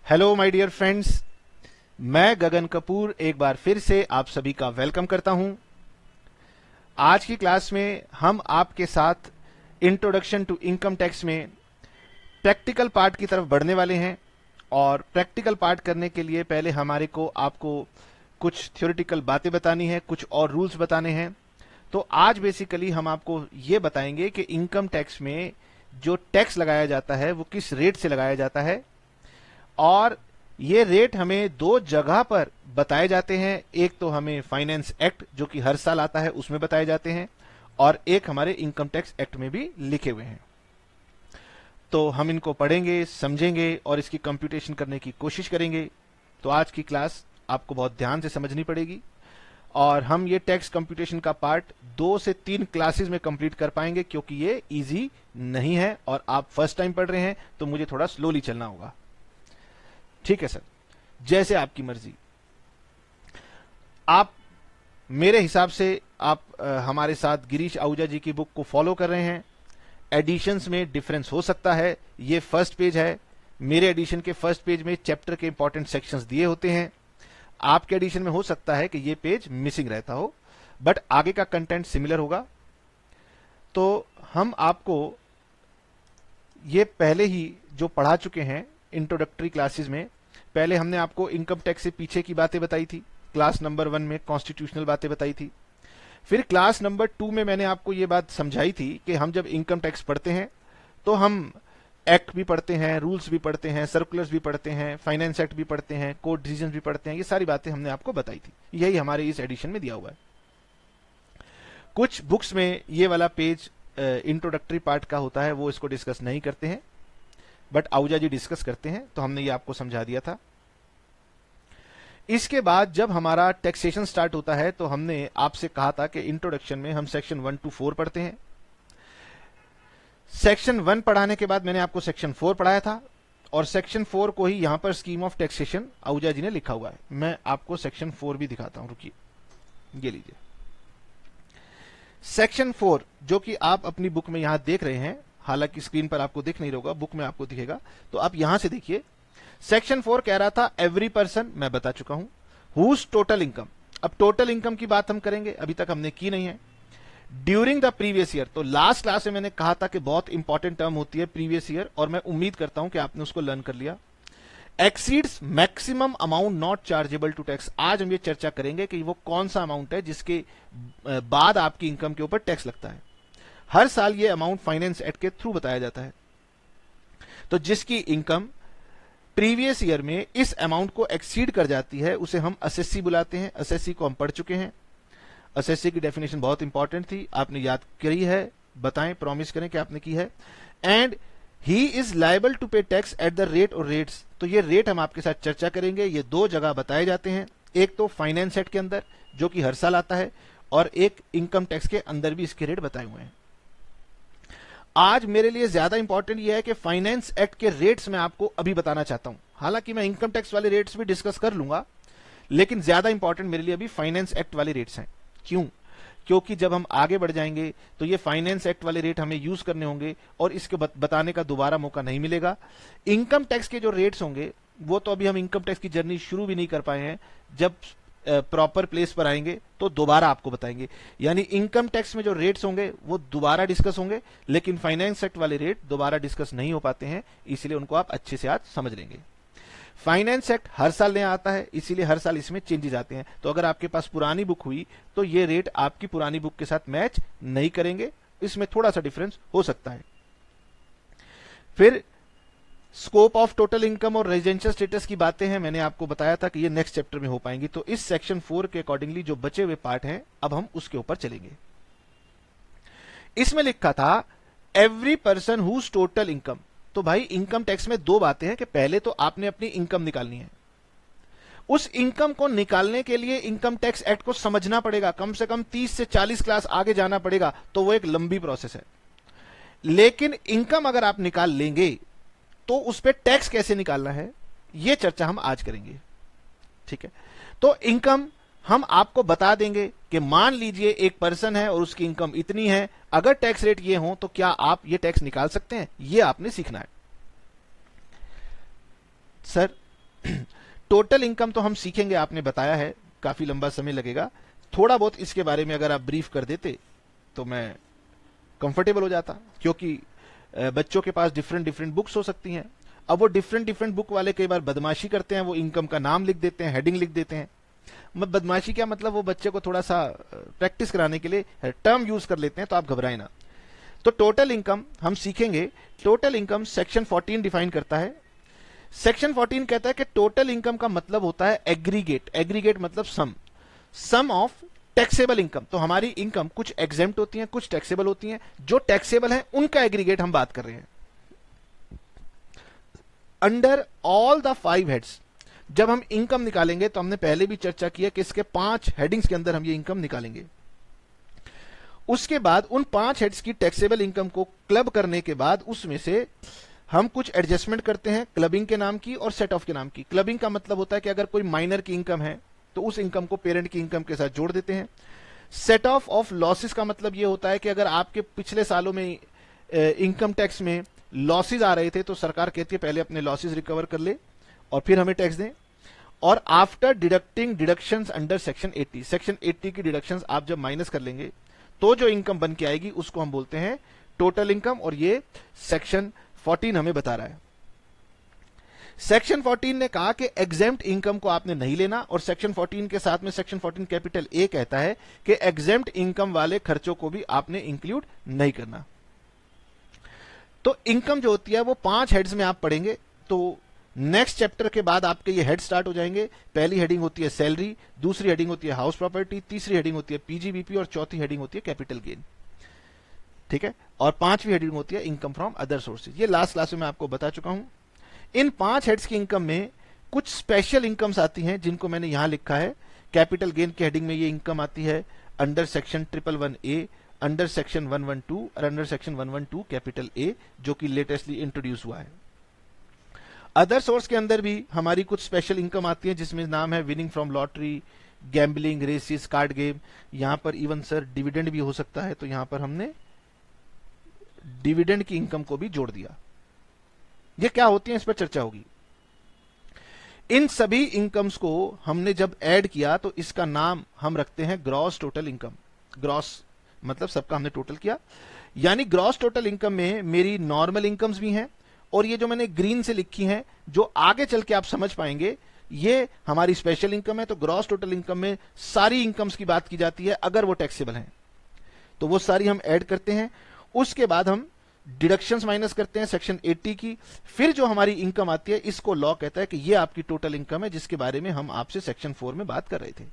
Hello my dear friends, मैं गगन कपूर एक बार फिर से आप सभी का वेलकम करता हूं। आज की क्लास में हम आपके साथ इंट्रोडक्शन टू इनकम टैक्स में प्रैक्टिकल पार्ट की तरफ बढ़ने वाले हैं। और प्रैक्टिकल पार्ट करने के लिए पहले हमारे को आपको कुछ थ्योरेटिकल बातें बतानी है, कुछ और रूल्स बताने हैं। तो आज बेसिकली हम आपको ये बताएंगे कि इनकम टैक्स में जो टैक्स लगाया जाता है वो किस रेट से लगाया जाता है, और ये रेट हमें दो जगह पर बताए जाते हैं। एक तो हमें फाइनेंस एक्ट जो कि हर साल आता है उसमें बताए जाते हैं, और एक हमारे इनकम टैक्स एक्ट में भी लिखे हुए हैं। तो हम इनको पढ़ेंगे, समझेंगे और इसकी कंप्यूटेशन करने की कोशिश करेंगे। तो आज की क्लास आपको बहुत ध्यान से समझनी पड़ेगी, और हम ये टैक्स कंप्यूटेशन का पार्ट 2 से 3 क्लासेस में कंप्लीट कर पाएंगे, क्योंकि ये इजी नहीं है और आप फर्स्ट टाइम पढ़ रहे हैं तो मुझे थोड़ा स्लोली चलना होगा। ठीक है सर, जैसे आपकी मर्जी। आप मेरे हिसाब से आप हमारे साथ गिरीश आहूजा जी की बुक को फॉलो कर रहे हैं। एडिशंस में डिफरेंस हो सकता है। ये फर्स्ट पेज है, मेरे एडिशन के फर्स्ट पेज में चैप्टर के इंपॉर्टेंट सेक्शंस दिए होते हैं। आपके एडिशन में हो सकता है कि ये पेज मिसिंग रहता हो, बट आगे का कंटेंट सिमिलर होगा। तो हम आपको ये पहले ही जो पढ़ा चुके हैं इंट्रोडक्टरी क्लासेस में। पहले हमने आपको इनकम टैक्स से पीछे की बातें बताई थी, क्लास नंबर 1 में कॉन्स्टिट्यूशनल बातें बताई थी। फिर क्लास नंबर 2 में मैंने आपको ये बात समझाई थी कि हम जब इनकम टैक्स पढ़ते हैं तो हम एक्ट भी पढ़ते हैं, रूल्स भी पढ़ते हैं, सर्कुलर्स भी पढ़ते हैं, फाइनेंस एक्ट भी पढ़ते हैं, कोर्ट डिसीजन भी पढ़ते हैं। ये सारी बातें हमने आपको बताई थी, यही हमारे इस एडिशन में दिया हुआ है। कुछ बुक्स में ये वाला पेज इंट्रोडक्टरी पार्ट का होता है, वो इसको डिस्कस नहीं करते हैं, बट आहूजा जी डिस्कस करते हैं, तो हमने ये आपको समझा दिया था। इसके बाद जब हमारा टैक्सेशन स्टार्ट होता है तो हमने आपसे कहा था कि इंट्रोडक्शन में हम सेक्शन 1 to 4 पढ़ते हैं। सेक्शन 1 पढ़ाने के बाद मैंने आपको सेक्शन 4 पढ़ाया था, और सेक्शन 4 को ही यहां पर स्कीम ऑफ टैक्सेशन आहूजा जी ने लिखा हुआ है। मैं आपको सेक्शन 4 भी दिखाता हूं, रुकिए, ये लीजिए सेक्शन 4, जो कि आप अपनी बुक में यहां देख रहे हैं। हालांकि स्क्रीन पर आपको दिख नहीं रहा होगा, बुक में आपको दिखेगा, तो आप यहां से देखिए। सेक्शन 4 कह रहा था एवरी पर्सन, मैं बता चुका हूं, हुज टोटल इनकम। अब टोटल इनकम की बात हम करेंगे, अभी तक हमने की नहीं है। ड्यूरिंग द प्रीवियस ईयर, तो लास्ट क्लास में मैंने कहा था कि बहुत इंपॉर्टेंट टर्म होती है प्रीवियस ईयर, और मैं उम्मीद करता हूं कि आपने उसको लर्न कर लिया। Exceeds maximum amount not chargeable to tax. आज हम ये चर्चा करेंगे कि वो कौन सा अमाउंट है जिसके बाद आपकी इनकम के ऊपर टैक्स लगता है। हर साल ये अमाउंट फाइनेंस एक्ट के थ्रू बताया जाता है। तो जिसकी इनकम प्रीवियस ईयर में इस अमाउंट को एक्सीड कर जाती है उसे हम असेसी बुलाते हैं। असेसी को हम पढ़ चुके हैं। असेसी की डेफिनेशन बहुत इंपॉर्टेंट थी, आपने याद करी है, बताएं, प्रॉमिस करें कि आपने की है। And he is liable to pay tax at the rate और रेट्स। तो ये रेट हम आपके साथ चर्चा करेंगे। ये दो जगह बताए जाते हैं, एक तो फाइनेंस एक्ट के अंदर जो कि हर साल आता है, और एक इनकम टैक्स के अंदर भी इसके रेट बताए हुए हैं। आज मेरे लिए ज्यादा इंपॉर्टेंट यह है कि फाइनेंस एक्ट के रेट्स मैं आपको अभी बताना चाहता हूं। हालांकि मैं इनकम टैक्स वाले रेट्स भी डिस्कस कर लूंगा, लेकिन ज्यादा इंपॉर्टेंट मेरे लिए अभी फाइनेंस एक्ट वाले रेट्स हैं। क्यों? क्योंकि जब हम आगे बढ़ जाएंगे तो ये फाइनेंस एक्ट वाले रेट हमें यूज करने होंगे, और इसके बताने का दोबारा मौका नहीं मिलेगा। इनकम टैक्स के जो रेट्स होंगे वो तो अभी हम इनकम टैक्स की जर्नी शुरू भी नहीं कर पाए हैं, जब प्रॉपर प्लेस पर आएंगे तो दोबारा आपको बताएंगे। यानी इनकम टैक्स में जो रेट्स होंगे वो दोबारा डिस्कस होंगे, लेकिन फाइनेंस एक्ट वाले रेट दोबारा डिस्कस नहीं हो पाते हैं, इसलिए उनको आप अच्छे से आज समझ लेंगे। फाइनेंस एक्ट हर साल नया आता है, इसीलिए हर साल इसमें चेंजेस आते हैं। तो अगर आपके पास पुरानी बुक हुई तो ये रेट आपकी पुरानी बुक के साथ मैच नहीं करेंगे, इसमें थोड़ा सा डिफरेंस हो सकता है। फिर स्कोप ऑफ टोटल इनकम और रेजिडेंशियल स्टेटस की बातें हैं, मैंने आपको बताया था कि ये नेक्स्ट चैप्टर में हो पाएंगी। तो इस सेक्शन 4 के अकॉर्डिंगली जो बचे हुए पार्ट हैं अब हम उसके ऊपर चलेंगे। इसमें लिखा था every person whose total income. तो भाई इनकम टैक्स में दो बातें हैं कि पहले तो आपने अपनी इनकम निकालनी है। उस इनकम को निकालने के लिए इनकम टैक्स एक्ट को समझना पड़ेगा, कम से कम 30 से 40 क्लास आगे जाना पड़ेगा, तो वो एक लंबी प्रोसेस है। लेकिन इनकम अगर आप निकाल लेंगे तो उस पर टैक्स कैसे निकालना है ये चर्चा हम आज करेंगे। ठीक है, तो इनकम हम आपको बता देंगे कि मान लीजिए एक पर्सन है और उसकी इनकम इतनी है, अगर टैक्स रेट ये हो तो क्या आप ये टैक्स निकाल सकते हैं, ये आपने सीखना है। सर टोटल इनकम तो हम सीखेंगे, आपने बताया है, काफी लंबा समय लगेगा। थोड़ा बहुत इसके बारे में अगर आप ब्रीफ कर देते तो मैं कंफर्टेबल हो जाता, क्योंकि बच्चों के पास डिफरेंट डिफरेंट बुक्स हो सकती हैं। अब वो डिफरेंट डिफरेंट बुक वाले कई बार बदमाशी करते हैं, वो इनकम का नाम लिख देते हैं, हेडिंग लिख देते हैं। बदमाशी क्या मतलब, वो बच्चे को थोड़ा सा प्रैक्टिस कराने के लिए टर्म यूज कर लेते हैं, तो आप घबराएं ना। तो टोटल इनकम हम सीखेंगे। टोटल इनकम सेक्शन 14 डिफाइन करता है। सेक्शन 14 कहता है कि टोटल इनकम का मतलब होता है एग्रीगेट। एग्रीगेट मतलब सम ऑफ टैक्सेबल इनकम। तो हमारी इनकम कुछ एग्जेम्प्ट होती है, कुछ टैक्सेबल होती हैं। जो टैक्सेबल है उनका एग्रीगेट हम बात कर रहे हैं। अंडर ऑल द 5 हेड्स जब हम इनकम निकालेंगे, तो हमने पहले भी चर्चा किया कि इसके 5 हेडिंग्स के अंदर हम ये इनकम निकालेंगे। उसके बाद उन 5 हेड्स की टैक्सेबल इनकम को क्लब करने के बाद उसमें से हम कुछ एडजस्टमेंट करते हैं, क्लबिंग के नाम की और सेट ऑफ के नाम की। क्लबिंग का मतलब होता है कि अगर कोई माइनर की इनकम है तो उस इनकम को पेरेंट की इनकम के साथ जोड़ देते हैं। सेट ऑफ लॉसेस का मतलब यह होता है कि अगर आपके पिछले सालों में इनकम टैक्स में लॉसेज आ रहे थे, तो सरकार कहती है पहले अपने लॉसेज रिकवर कर ले और फिर हमें टैक्स दें। और after deducting deductions under section 80, section 80 की डिडक्शंस आप जब माइनस कर लेंगे तो जो इनकम बन के आएगी उसको हम बोलते हैं टोटल इनकम। और ये सेक्शन 14 हमें बता रहा है। सेक्शन 14 ने कहा कि एग्जेम्प्ट इनकम को आपने नहीं लेना, और सेक्शन 14 के साथ में सेक्शन 14 कैपिटल ए कहता है कि एग्जेम्प्ट इनकम वाले खर्चों को भी आपने इंक्लूड नहीं करना। तो इनकम जो होती है वो 5 हेड्स में आप पढ़ेंगे। तो नेक्स्ट चैप्टर के बाद आपके ये हेड स्टार्ट हो जाएंगे। पहली हेडिंग होती है सैलरी, दूसरी हेडिंग होती है हाउस प्रॉपर्टी, तीसरी हेडिंग होती है पीजीबीपी और चौथी हेडिंग होती है कैपिटल गेन। ठीक है, और 5वीं हेडिंग होती है इनकम फ्रॉम अदर सोर्सेज। ये लास्ट क्लास में मैं आपको बता चुका हूं। इन 5 हेड्स की इनकम में कुछ स्पेशल इनकम्स आती हैं जिनको मैंने यहां लिखा है। कैपिटल गेन की हेडिंग में ये इनकम आती है under section 111A, under section 112 और अंडर सेक्शन 112 कैपिटल ए, जो कि लेटेस्टली इंट्रोड्यूस हुआ है। अदर सोर्स के अंदर भी हमारी कुछ स्पेशल इनकम आती है जिसमें नाम है winning from lottery, gambling, races, card game. यहां पर इवन सर डिविडेंड भी हो सकता है, तो यहां पर हमने डिविडेंड की इनकम को भी जोड़ दिया। ये क्या होती है इस पर चर्चा होगी। इन सभी इनकम्स को हमने जब ऐड किया तो इसका नाम हम रखते हैं ग्रॉस टोटल इनकम। ग्रॉस मतलब सबका हमने टोटल किया, यानी ग्रॉस टोटल इनकम में मेरी नॉर्मल इनकम्स भी हैं, और ये जो मैंने ग्रीन से लिखी हैं जो आगे चल के आप समझ पाएंगे ये हमारी स्पेशल इनकम है। तो ग्रॉस टोटल इनकम में सारी इनकम्स की बात की जाती है अगर वो टैक्सेबल हैं, तो वो सारी हम ऐड करते हैं। उसके बाद हम डिडक्शंस माइनस करते हैं सेक्शन 80 की। फिर जो हमारी इनकम आती है इसको लॉ कहता है कि ये आपकी टोटल इनकम है, जिसके बारे में हम आपसे सेक्शन 4 में बात कर रहे थे।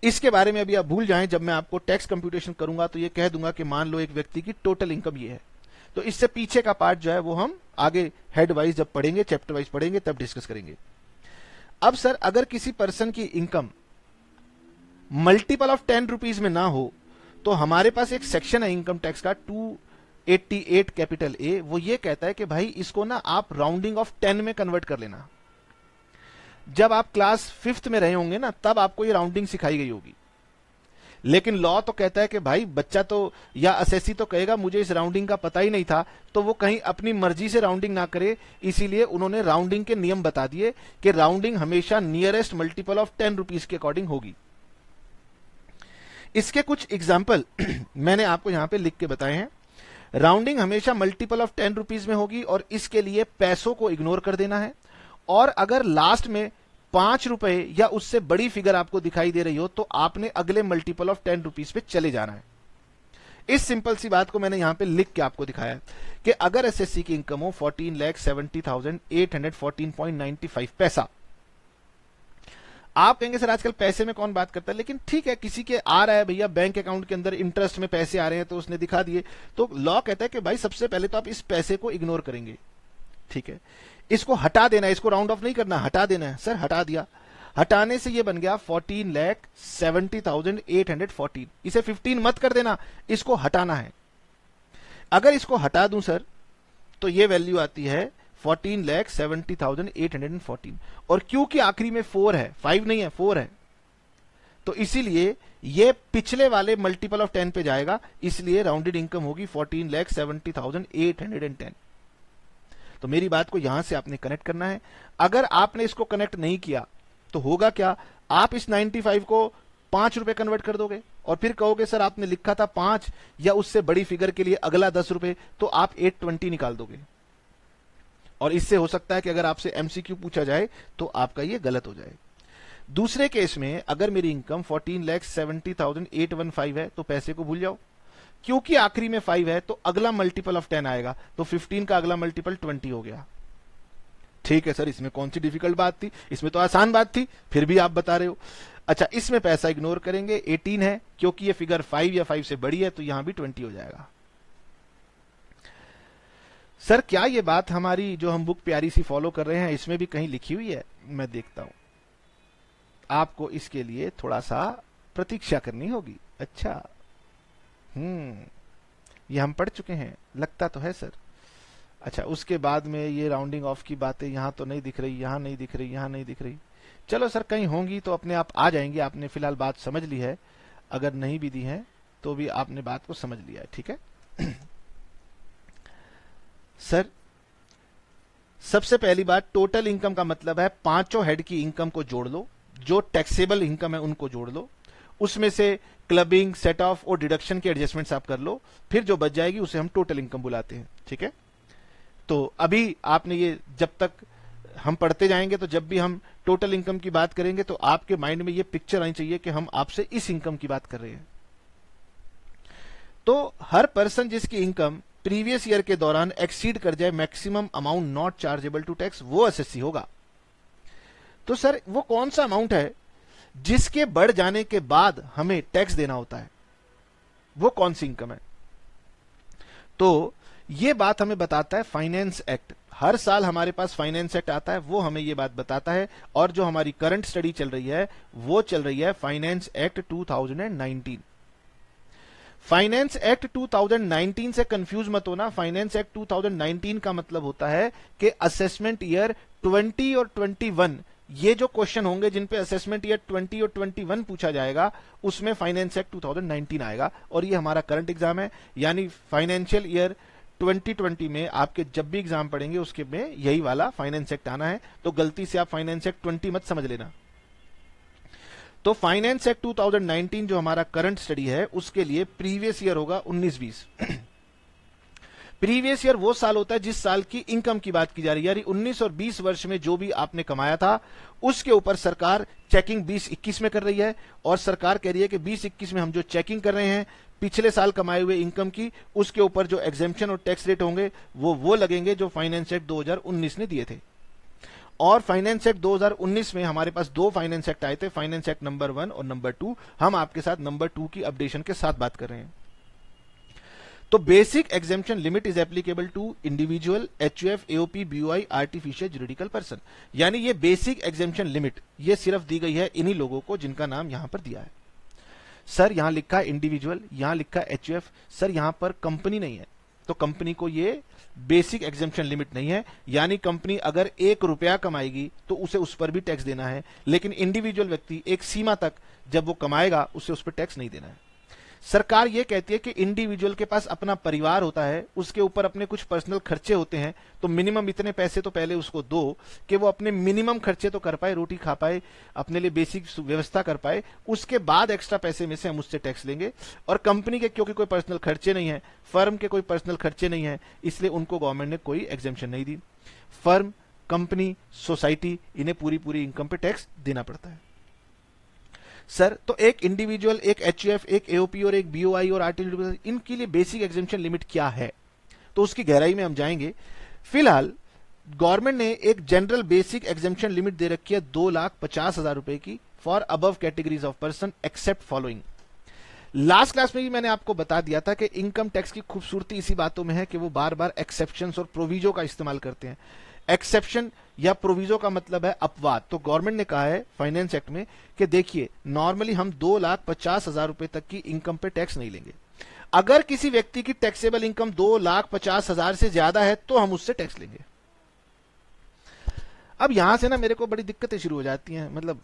इसके बारे में अभी आप भूल जाएं, जब मैं आपको टैक्स कंप्यूटेशन करूंगा तो ये कह दूंगा कि मान लो एक व्यक्ति की टोटल इनकम ये है। तो इससे पीछे का पार्ट जो है वो हम आगे हेड वाइज जब पढ़ेंगे, चैप्टर वाइज पढ़ेंगे, तब डिस्कस करेंगे। अब सर अगर किसी पर्सन की इनकम मल्टीपल ऑफ 10 रुपीज में ना हो, तो हमारे पास एक सेक्शन है इनकम टैक्स का 288 कैपिटल ए, वो ये कहता है कि भाई इसको ना आप राउंडिंग ऑफ 10 में कन्वर्ट कर लेना। जब आप क्लास 5th में रहे होंगे ना, तब आपको ये राउंडिंग सिखाई गई होगी। लेकिन लॉ तो कहता है कि भाई बच्चा तो या असेसी तो कहेगा मुझे इस राउंडिंग का पता ही नहीं था, तो वो कहीं अपनी मर्जी से राउंडिंग ना करे। इसीलिए उन्होंने राउंडिंग के नियम बता दिए कि राउंडिंग हमेशा नियरेस्ट मल्टीपल ऑफ 10 रुपीज के अकॉर्डिंग होगी। इसके कुछ एग्जाम्पल मैंने आपको यहां पे लिख के बताए हैं। राउंडिंग हमेशा मल्टीपल ऑफ 10 रुपीज में होगी, और इसके लिए पैसों को इग्नोर कर देना है। और अगर लास्ट में 5 रुपए या उससे बड़ी फिगर आपको दिखाई दे रही हो, तो आपने अगले मल्टीपल ऑफ 10 रुपीज पे चले जाना है। इस सिंपल सी बात को मैंने यहां पे लिख के आपको दिखाया है कि अगर एसएससी की इनकम हो 14,70,814.95 पैसा। आप कहेंगे सर आजकल पैसे में कौन बात करता है, लेकिन ठीक है, किसी के आ रहा है भैया बैंक अकाउंट के अंदर इंटरेस्ट में पैसे आ रहे हैं तो उसने दिखा दिए, तो लॉ कहता है कि भाई सबसे पहले तो आप इस पैसे को इग्नोर करेंगे। ठीक है, इसको हटा देना है, इसको राउंड ऑफ नहीं करना, हटा देना है। सर हटा दिया, हटाने से ये बन गया 14,70,814। इसे 15 मत कर देना, इसको हटाना है। अगर इसको हटा दूं सर तो ये वैल्यू आती है 14,70,814, और क्योंकि आखिरी में 4 है, 5 नहीं है 4 है, तो इसीलिए ये पिछले वाले मल्टीपल ऑफ 10 पे जाएगा, इसलिए राउंडेड इनकम होगी 14,70,810। तो मेरी बात को यहां से आपने कनेक्ट करना है। अगर आपने इसको कनेक्ट नहीं किया तो होगा क्या, आप इस 95 को 5 रुपए कन्वर्ट कर दोगे और फिर कहोगे सर आपने लिखा था 5 या उससे बड़ी फिगर के लिए अगला 10 रुपए, तो आप 820 निकाल दोगे। और इससे हो सकता है कि अगर आपसे एमसीक्यू पूछा जाए तो आपका ये गलत हो जाए। दूसरे केस में अगर मेरी इनकम 14,70,815 है तो पैसे को भूल जाओ, क्योंकि आखिरी में 5 है तो अगला मल्टीपल ऑफ 10 आएगा, तो 15 का अगला मल्टीपल 20 हो गया। ठीक है सर, इसमें कौन सी डिफिकल्ट बात थी, इसमें तो आसान बात थी, फिर भी आप बता रहे हो। अच्छा, इसमें पैसा इग्नोर करेंगे, 18 है क्योंकि ये फिगर 5 या 5 से बड़ी है तो यहां भी 20 हो जाएगा। सर क्या ये बात हमारी जो हम बुक प्यारी सी फॉलो कर रहे हैं इसमें भी कहीं लिखी हुई है? मैं देखता हूं, आपको इसके लिए थोड़ा सा प्रतीक्षा करनी होगी। अच्छा, ये हम पढ़ चुके हैं, लगता तो है सर। अच्छा, उसके बाद में ये राउंडिंग ऑफ की बातें यहां तो नहीं दिख रही, यहां नहीं दिख रही, यहां नहीं दिख रही। चलो सर, कहीं होंगी तो अपने आप आ जाएंगी। आपने फिलहाल बात समझ ली है, अगर नहीं भी दी है तो भी आपने बात को समझ लिया है। ठीक है सर, सबसे पहली बात, टोटल इनकम का मतलब है पांचों हेड की इनकम को जोड़ लो, जो टैक्सेबल इनकम है उनको जोड़ लो, उसमें से क्लबिंग, सेट ऑफ और डिडक्शन के एडजस्टमेंट्स आप कर लो, फिर जो बच जाएगी उसे हम टोटल इनकम बुलाते हैं। ठीक है, तो अभी आपने ये, जब तक हम पढ़ते जाएंगे तो जब भी हम टोटल इनकम की बात करेंगे तो आपके माइंड में ये पिक्चर आनी चाहिए कि हम आपसे इस इनकम की बात कर रहे हैं। तो हर पर्सन जिसकी इनकम प्रीवियस ईयर के दौरान एक्सीड कर जाए maximum amount not chargeable to tax, वो एसएससी होगा। तो सर वो कौन सा अमाउंट है जिसके बढ़ जाने के बाद हमें टैक्स देना होता है, वो कौन सी इनकम है? तो ये बात हमें बताता है फाइनेंस एक्ट। हर साल हमारे पास फाइनेंस एक्ट आता है, वो हमें ये बात बताता है। और जो हमारी करंट स्टडी चल रही है वो चल रही है फाइनेंस एक्ट 2019। फाइनेंस एक्ट 2019 से कंफ्यूज मत होना। फाइनेंस एक्ट 2019 का मतलब होता है कि असेसमेंट ईयर 20 और 21, ये जो क्वेश्चन होंगे जिन पे असेसमेंट ईयर 20 और 21 पूछा जाएगा उसमें फाइनेंस एक्ट 2019 आएगा। और ये हमारा करंट एग्जाम है, यानी फाइनेंशियल ईयर 2020 में आपके जब भी एग्जाम पढ़ेंगे उसके में यही वाला फाइनेंस एक्ट आना है। तो गलती से आप फाइनेंस एक्ट 20 मत समझ लेना। तो फाइनेंस एक्ट 2019 जो हमारा करंट स्टडी है उसके लिए प्रीवियस ईयर होगा 19-20। प्रीवियस ईयर वो साल होता है जिस साल की इनकम की बात की जा रही है, यानी 19 और 20 वर्ष में जो भी आपने कमाया था उसके ऊपर सरकार चेकिंग 20-21 में कर रही है। और सरकार कह रही है कि 20-21 में हम जो चेकिंग कर रहे हैं पिछले साल कमाए हुए इनकम की, उसके ऊपर जो एग्जेम्पशन और टैक्स रेट होंगे वो लगेंगे जो फाइनेंस एक्ट 2019 ने दिए थे। और फाइनेंस एक्ट 2019 में हमारे पास दो फाइनेंस एक्ट आए थे, फाइनेंस एक्ट नंबर 1 और नंबर 2। हम आपके साथ नंबर 2 की अपडेशन के साथ बात कर रहे हैं। तो basic exemption limit is applicable to individual, HUF, AOP, BOI, artificial juridical person. यानी ये बेसिक एग्जेम्पशन लिमिट ये सिर्फ दी गई है इन्हीं लोगों को जिनका नाम यहां पर दिया है। सर यहां लिखा है इंडिविजुअल, यहां लिखा है एचयूएफ, सर यहां पर कंपनी नहीं है, तो कंपनी को ये बेसिक एग्जेम्पशन लिमिट नहीं है। यानी कंपनी अगर 1 रुपया कमाएगी तो उसे उस पर भी टैक्स देना है, लेकिन इंडिविजुअल व्यक्ति एक सीमा तक जब वो कमाएगा उसे उस पर टैक्स नहीं देना है। सरकार ये कहती है कि इंडिविजुअल के पास अपना परिवार होता है, उसके ऊपर अपने कुछ पर्सनल खर्चे होते हैं, तो मिनिमम इतने पैसे तो पहले उसको दो कि वो अपने मिनिमम खर्चे तो कर पाए, रोटी खा पाए, अपने लिए बेसिक व्यवस्था कर पाए, उसके बाद एक्स्ट्रा पैसे में से हम उससे टैक्स लेंगे। और कंपनी के क्योंकि कोई पर्सनल खर्चे नहीं है, फर्म के कोई पर्सनल खर्चे नहीं है, इसलिए उनको गवर्नमेंट ने कोई एग्जेम्पशन नहीं दी। फर्म, कंपनी, सोसाइटी, इन्हें पूरी पूरी इनकम पे टैक्स देना पड़ता है। सर तो एक इंडिविजुअल, एक एचयूएफ, एक एओपी और एक बीओआई और आर्टिफिशियल, इनके लिए बेसिक एग्जेम्पशन लिमिट क्या है, तो उसकी गहराई में हम जाएंगे। फिलहाल गवर्नमेंट ने एक जनरल बेसिक एग्जेम्पशन लिमिट दे रखी है 2,50,000 रुपए की for above categories of person except following. Last class में भी मैंने आपको बता दिया था कि इनकम टैक्स की खूबसूरती इसी बातों में है कि वो बार बार एक्सेप्शंस और प्रोविजो का इस्तेमाल करते हैं। एक्सेप्शन या प्रोविजो का मतलब है अपवाद। तो गवर्नमेंट ने कहा है फाइनेंस एक्ट में कि देखिए नॉर्मली हम 2,50,000 रुपए तक की इनकम पे टैक्स नहीं लेंगे। अगर किसी व्यक्ति की टैक्सेबल इनकम 2,50,000 से ज्यादा है तो हम उससे टैक्स लेंगे। अब यहां से ना मेरे को बड़ी दिक्कतें शुरू हो जाती हैं, मतलब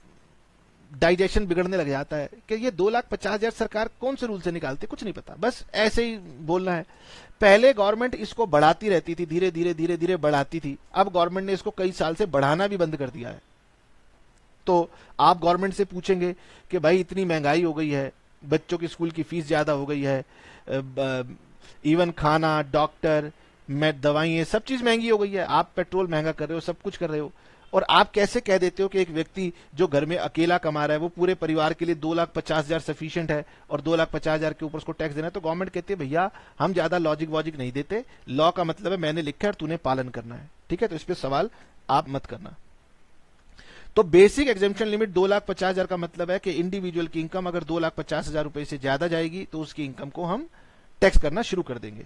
डाइजेशन बिगड़ने लग जाता है कि ये 2,50,000 सरकार कौन से रूल से निकालती, कुछ नहीं पता, बस ऐसे ही बोलना है। पहले गवर्नमेंट इसको बढ़ाती रहती थी, धीरे धीरे धीरे धीरे बढ़ाती थी, अब गवर्नमेंट ने इसको कई साल से बढ़ाना भी बंद कर दिया है। तो आप गवर्नमेंट से पूछेंगे कि भाई इतनी महंगाई हो गई है, बच्चों की स्कूल की फीस ज्यादा हो गई है, इवन खाना, डॉक्टर, दवाइयाँ, सब चीज महंगी हो गई है, आप पेट्रोल महंगा कर रहे हो, सब कुछ कर रहे हो, और आप कैसे कह देते हो कि एक व्यक्ति जो घर में अकेला कमा रहा है वो पूरे परिवार के लिए 2,50,000 सफिशिएंट है और 2,50,000 के ऊपर उसको टैक्स देना है? तो गवर्नमेंट कहती है भैया हम ज्यादा लॉजिक वॉजिक नहीं देते, लॉ का मतलब है मैंने लिखा है और तूने पालन करना है, ठीक है? तो इस पे सवाल आप मत करना। तो बेसिक एग्जेम्पशन लिमिट 2,50,000 का मतलब है कि इंडिविजुअल की इनकम अगर 2,50,000 रुपए से ज्यादा जाएगी तो उसकी इनकम को हम टैक्स करना शुरू कर देंगे।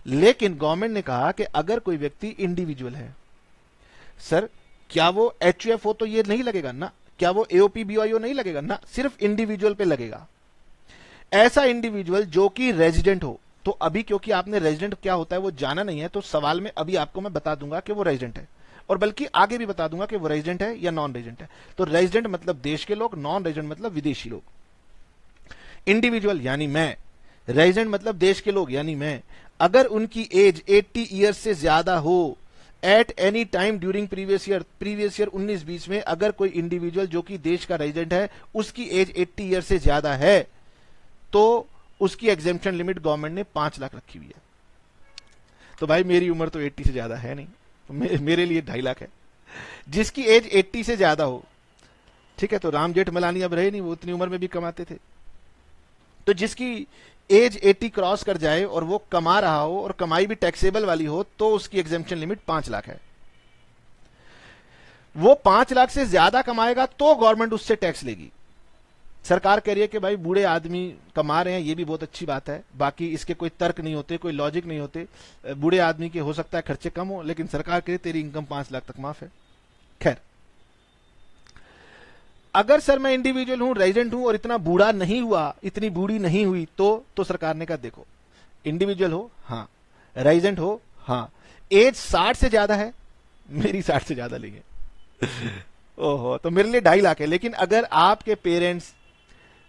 लेकिन गवर्नमेंट ने कहा कि अगर कोई व्यक्ति इंडिविजुअल है, सर क्या वो एचयूएफ तो ये नहीं लगेगा ना, क्या वो एओपी बीओआईओ नहीं लगेगा ना, सिर्फ इंडिविजुअल पे लगेगा। ऐसा इंडिविजुअल जो कि रेजिडेंट हो, तो अभी क्योंकि आपने रेजिडेंट क्या होता है वो जाना नहीं है, तो सवाल में अभी आपको मैं बता दूंगा कि वो रेजिडेंट है, और बल्कि आगे भी बता दूंगा कि वो रेजिडेंट है या नॉन रेजिडेंट है। तो रेजिडेंट मतलब देश के लोग, नॉन रेजिडेंट मतलब विदेशी लोग। इंडिविजुअल यानी मैं, रेजिडेंट मतलब देश के लोग यानी मैं, अगर उनकी एज 80 ईयर्स से ज्यादा हो at any time during previous year 19-20 में, अगर कोई इंडिविजुअल जो कि देश का रेजिडेंट है उसकी एज 80 ईयर से ज्यादा है तो उसकी एग्जेम्पशन लिमिट गवर्नमेंट ने 5 लाख रखी हुई है। तो भाई मेरी उम्र तो 80 से ज्यादा है नहीं, तो मेरे लिए 2.5 लाख है। जिसकी एज 80 से ज्यादा हो, ठीक है, तो राम जेठमलानी अब रहे नहीं, वो उतनी उम्र में भी कमाते थे, तो जिसकी एज 80 क्रॉस कर जाए और वो कमा रहा हो और कमाई भी टैक्सेबल वाली हो तो उसकी एग्जेम्पशन लिमिट 5 लाख है। वो 5 लाख से ज्यादा कमाएगा तो गवर्नमेंट उससे टैक्स लेगी। सरकार कह रही है कि भाई बूढ़े आदमी कमा रहे हैं, ये भी बहुत अच्छी बात है, बाकी इसके कोई तर्क नहीं होते, कोई लॉजिक नहीं होते, बूढ़े आदमी के हो सकता है खर्चे कम हो, लेकिन सरकार कह रही है तेरी इनकम 5 लाख तक माफ है। खैर, अगर सर मैं इंडिविजुअल हूं, रेजिडेंट हूं और इतना बूढ़ा नहीं हुआ, इतनी बूढ़ी नहीं हुई, तो सरकार ने कहा देखो इंडिविजुअल हो हाँ, रेजिडेंट हो हाँ, एज 60 से ज्यादा है, मेरी 60 से ज्यादा नहीं है ओहो, तो मेरे लिए 2.5 लाख है। लेकिन अगर आपके पेरेंट्स,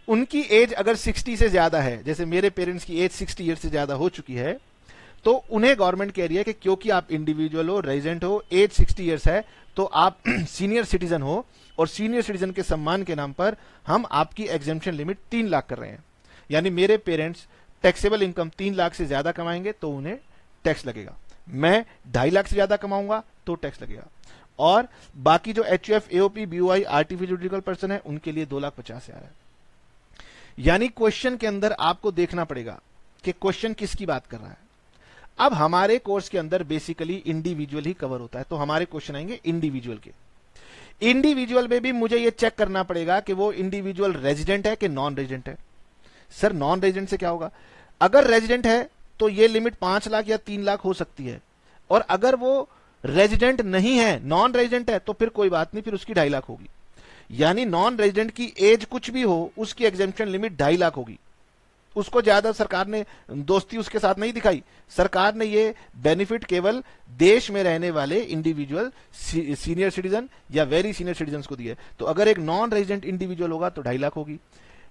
उनकी एज अगर 60 से ज्यादा है, जैसे मेरे पेरेंट्स की एज 60 ईयर से ज्यादा हो चुकी है, तो उन्हें गवर्नमेंट कह रही है कि क्योंकि आप इंडिविजुअल हो, रेजिडेंट हो, एज 60 ईयर्स है, तो आप सीनियर सिटीजन हो, और सीनियर सिटीजन के सम्मान के नाम पर हम आपकी एग्जेम्पशन लिमिट 3 लाख कर रहे हैं। यानी मेरे पेरेंट्स टैक्सेबल इनकम 3 लाख से ज्यादा कमाएंगे तो उन्हें टैक्स लगेगा, मैं 2.5 लाख से ज्यादा कमाऊंगा तो टैक्स लगेगा, और बाकी जो HUF, AOP, BOI, artificial juridical person है उनके लिए 2,50,000 है। यानी क्वेश्चन के अंदर आपको देखना पड़ेगा कि क्वेश्चन किसकी बात कर रहा है। अब हमारे कोर्स के अंदर बेसिकली इंडिविजुअल ही कवर होता है, तो हमारे क्वेश्चन आएंगे इंडिविजुअल के। इंडिविजुअल में भी मुझे यह चेक करना पड़ेगा कि वो इंडिविजुअल रेजिडेंट है कि नॉन रेजिडेंट है। सर नॉन रेजिडेंट से क्या होगा? अगर रेजिडेंट है तो ये लिमिट 5 लाख या 3 लाख हो सकती है, और अगर वो रेजिडेंट नहीं है, नॉन रेजिडेंट है, तो फिर कोई बात नहीं, फिर उसकी 2.5 लाख होगी। यानी नॉन रेजिडेंट की एज कुछ भी हो, उसकी एग्जेम्पशन लिमिट 2.5 लाख होगी। उसको ज्यादा सरकार ने दोस्ती उसके साथ नहीं दिखाई, सरकार ने ये बेनिफिट केवल देश में रहने वाले इंडिविजुअल सीनियर सिटीजन या वेरी सीनियर सिटीजन को दिए। तो अगर एक नॉन रेजिडेंट इंडिविजुअल होगा तो 2.5 लाख होगी,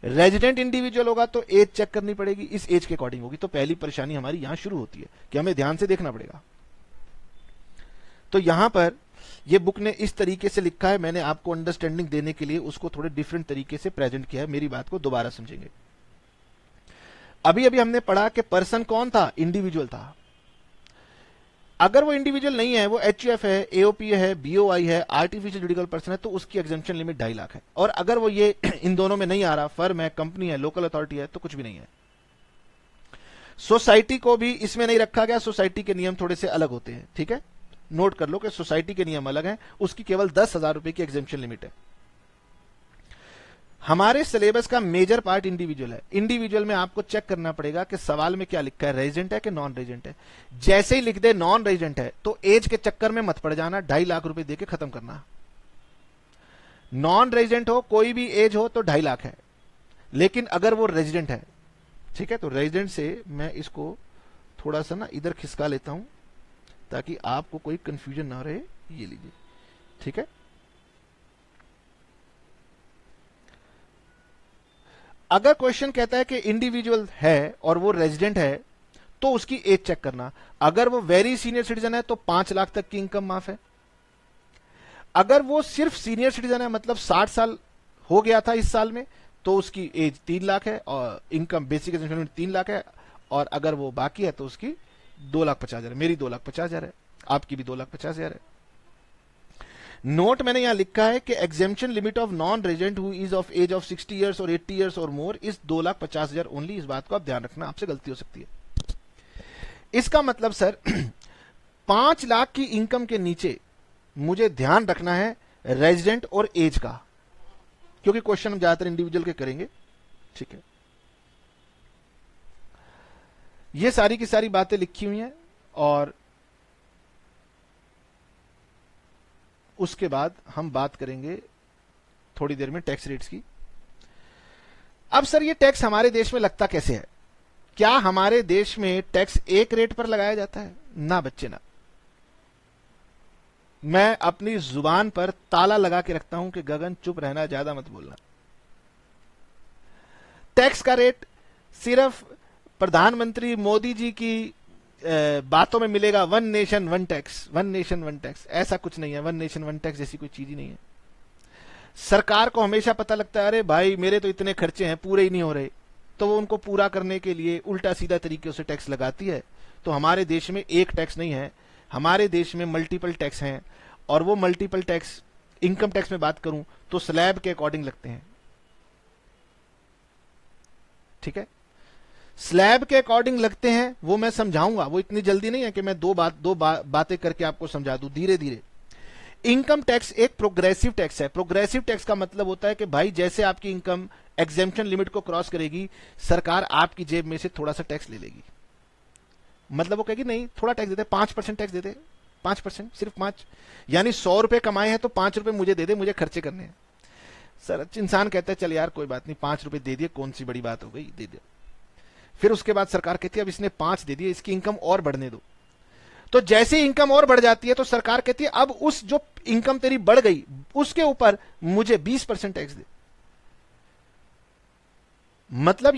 रेजिडेंट इंडिविजुअल होगा तो एज चेक करनी पड़ेगी, इस एज के अकॉर्डिंग होगी। तो पहली परेशानी हमारी यहां शुरू होती है कि हमें ध्यान से देखना पड़ेगा। तो यहां पर ये बुक ने इस तरीके से लिखा है, मैंने आपको अंडरस्टैंडिंग देने के लिए उसको थोड़े डिफरेंट तरीके से प्रेजेंट किया है। मेरी बात को दोबारा समझेंगे। अभी अभी हमने पढ़ा कि पर्सन कौन था? इंडिविजुअल था। अगर वो इंडिविजुअल नहीं है, वो एचयूएफ है, एओपी है, बीओआई है, आर्टिफिशियल जुडिकल पर्सन है, तो उसकी एग्जेम्पशन लिमिट 2.5 लाख है। और अगर वो ये इन दोनों में नहीं आ रहा, फर्म है, कंपनी है, लोकल अथॉरिटी है, तो कुछ भी नहीं है। सोसाइटी को भी इसमें नहीं रखा गया, सोसाइटी के नियम थोड़े से अलग होते हैं, ठीक है, नोट कर लो कि सोसाइटी के नियम अलग हैं, उसकी केवल 10,000 रुपए की एग्जेम्पशन लिमिट है। हमारे सिलेबस का मेजर पार्ट इंडिविजुअल है। इंडिविजुअल में आपको चेक करना पड़ेगा कि सवाल में क्या लिखा है, रेजिडेंट है कि नॉन रेजिडेंट है। जैसे ही लिख दे नॉन रेजिडेंट है तो एज के चक्कर में मत पड़ जाना, 2.5 लाख रुपए देके खत्म करना। नॉन रेजिडेंट हो, कोई भी एज हो तो 2.5 लाख है, लेकिन अगर वो रेजिडेंट है, ठीक है, तो रेजिडेंट से मैं इसको थोड़ा सा ना इधर खिसका लेता हूं ताकि आपको कोई कंफ्यूजन ना रहे। ये लीजिए, ठीक है। अगर क्वेश्चन कहता है कि इंडिविजुअल है और वो रेजिडेंट है तो उसकी एज चेक करना। अगर वो वेरी सीनियर सिटीजन है तो 5 लाख तक की इनकम माफ है। अगर वो सिर्फ सीनियर सिटीजन है, मतलब 60 साल हो गया था इस साल में, तो उसकी एज 3 लाख है और इनकम बेसिक 3 लाख है। और अगर वो बाकी है तो उसकी 2,50,000 है। मेरी 2,50,000 है, आपकी भी 2,50,000 है। नोट मैंने यहां लिखा है कि exemption limit of non resident who is of age of 60 years और 80 ईयर्स और मोर इज 2,50,000 ओनली। इस बात को आप ध्यान रखना, आपसे गलती हो सकती है। इसका मतलब सर 5 लाख की इनकम के नीचे मुझे ध्यान रखना है रेजिडेंट और एज का, क्योंकि क्वेश्चन हम ज्यादातर इंडिविजुअल के करेंगे। ठीक है, ये सारी की सारी बातें लिखी हुई हैं और उसके बाद हम बात करेंगे थोड़ी देर में टैक्स रेट्स की। अब सर ये टैक्स हमारे देश में लगता कैसे है? क्या हमारे देश में टैक्स एक रेट पर लगाया जाता है? ना बच्चे ना। मैं अपनी जुबान पर ताला लगा के रखता हूं कि गगन चुप रहना, ज्यादा मत बोलना। टैक्स का रेट सिर्फ प्रधानमंत्री मोदी जी की बातों में मिलेगा, one nation one tax, one nation one tax. ऐसा कुछ नहीं है, वन नेशन वन टैक्स जैसी कोई चीज ही नहीं है। सरकार को हमेशा पता लगता है अरे भाई मेरे तो इतने खर्चे हैं, पूरे ही नहीं हो रहे, तो वो उनको पूरा करने के लिए उल्टा सीधा तरीके से टैक्स लगाती है। तो हमारे देश में एक टैक्स नहीं है, हमारे देश में मल्टीपल टैक्स हैं। और वो मल्टीपल टैक्स, इनकम टैक्स में बात करूं तो स्लैब के अकॉर्डिंग लगते हैं। ठीक है, स्लैब के अकॉर्डिंग लगते हैं, वो मैं समझाऊंगा। वो इतनी जल्दी नहीं है कि मैं दो बातें करके आपको समझा दूं, धीरे धीरे। इनकम टैक्स एक प्रोग्रेसिव टैक्स है। प्रोग्रेसिव टैक्स का मतलब होता है कि भाई जैसे आपकी इनकम एग्जेम्पशन लिमिट को क्रॉस करेगी, सरकार आपकी जेब में से थोड़ा सा टैक्स ले लेगी। मतलब वो कहेगी नहीं थोड़ा टैक्स देते, 5% टैक्स देते, 5%, सिर्फ 5, यानी 100 रुपए कमाए हैं तो 5 रुपए मुझे दे दे, मुझे खर्चे करने हैं। सर इंसान कहता है चल यार कोई बात नहीं, 5 रुपए दे दिए, कौन सी बड़ी बात हो गई, दे दे। फिर उसके बाद सरकार कहती है अब इसने 5 दे दिए, इसकी इनकम और बढ़ने दो। तो जैसे इनकम और बढ़ जाती है तो सरकार कहती है अब उस जो इनकम तेरी बढ़ गई उसके ऊपर मुझे 20% टैक्स दे। मतलब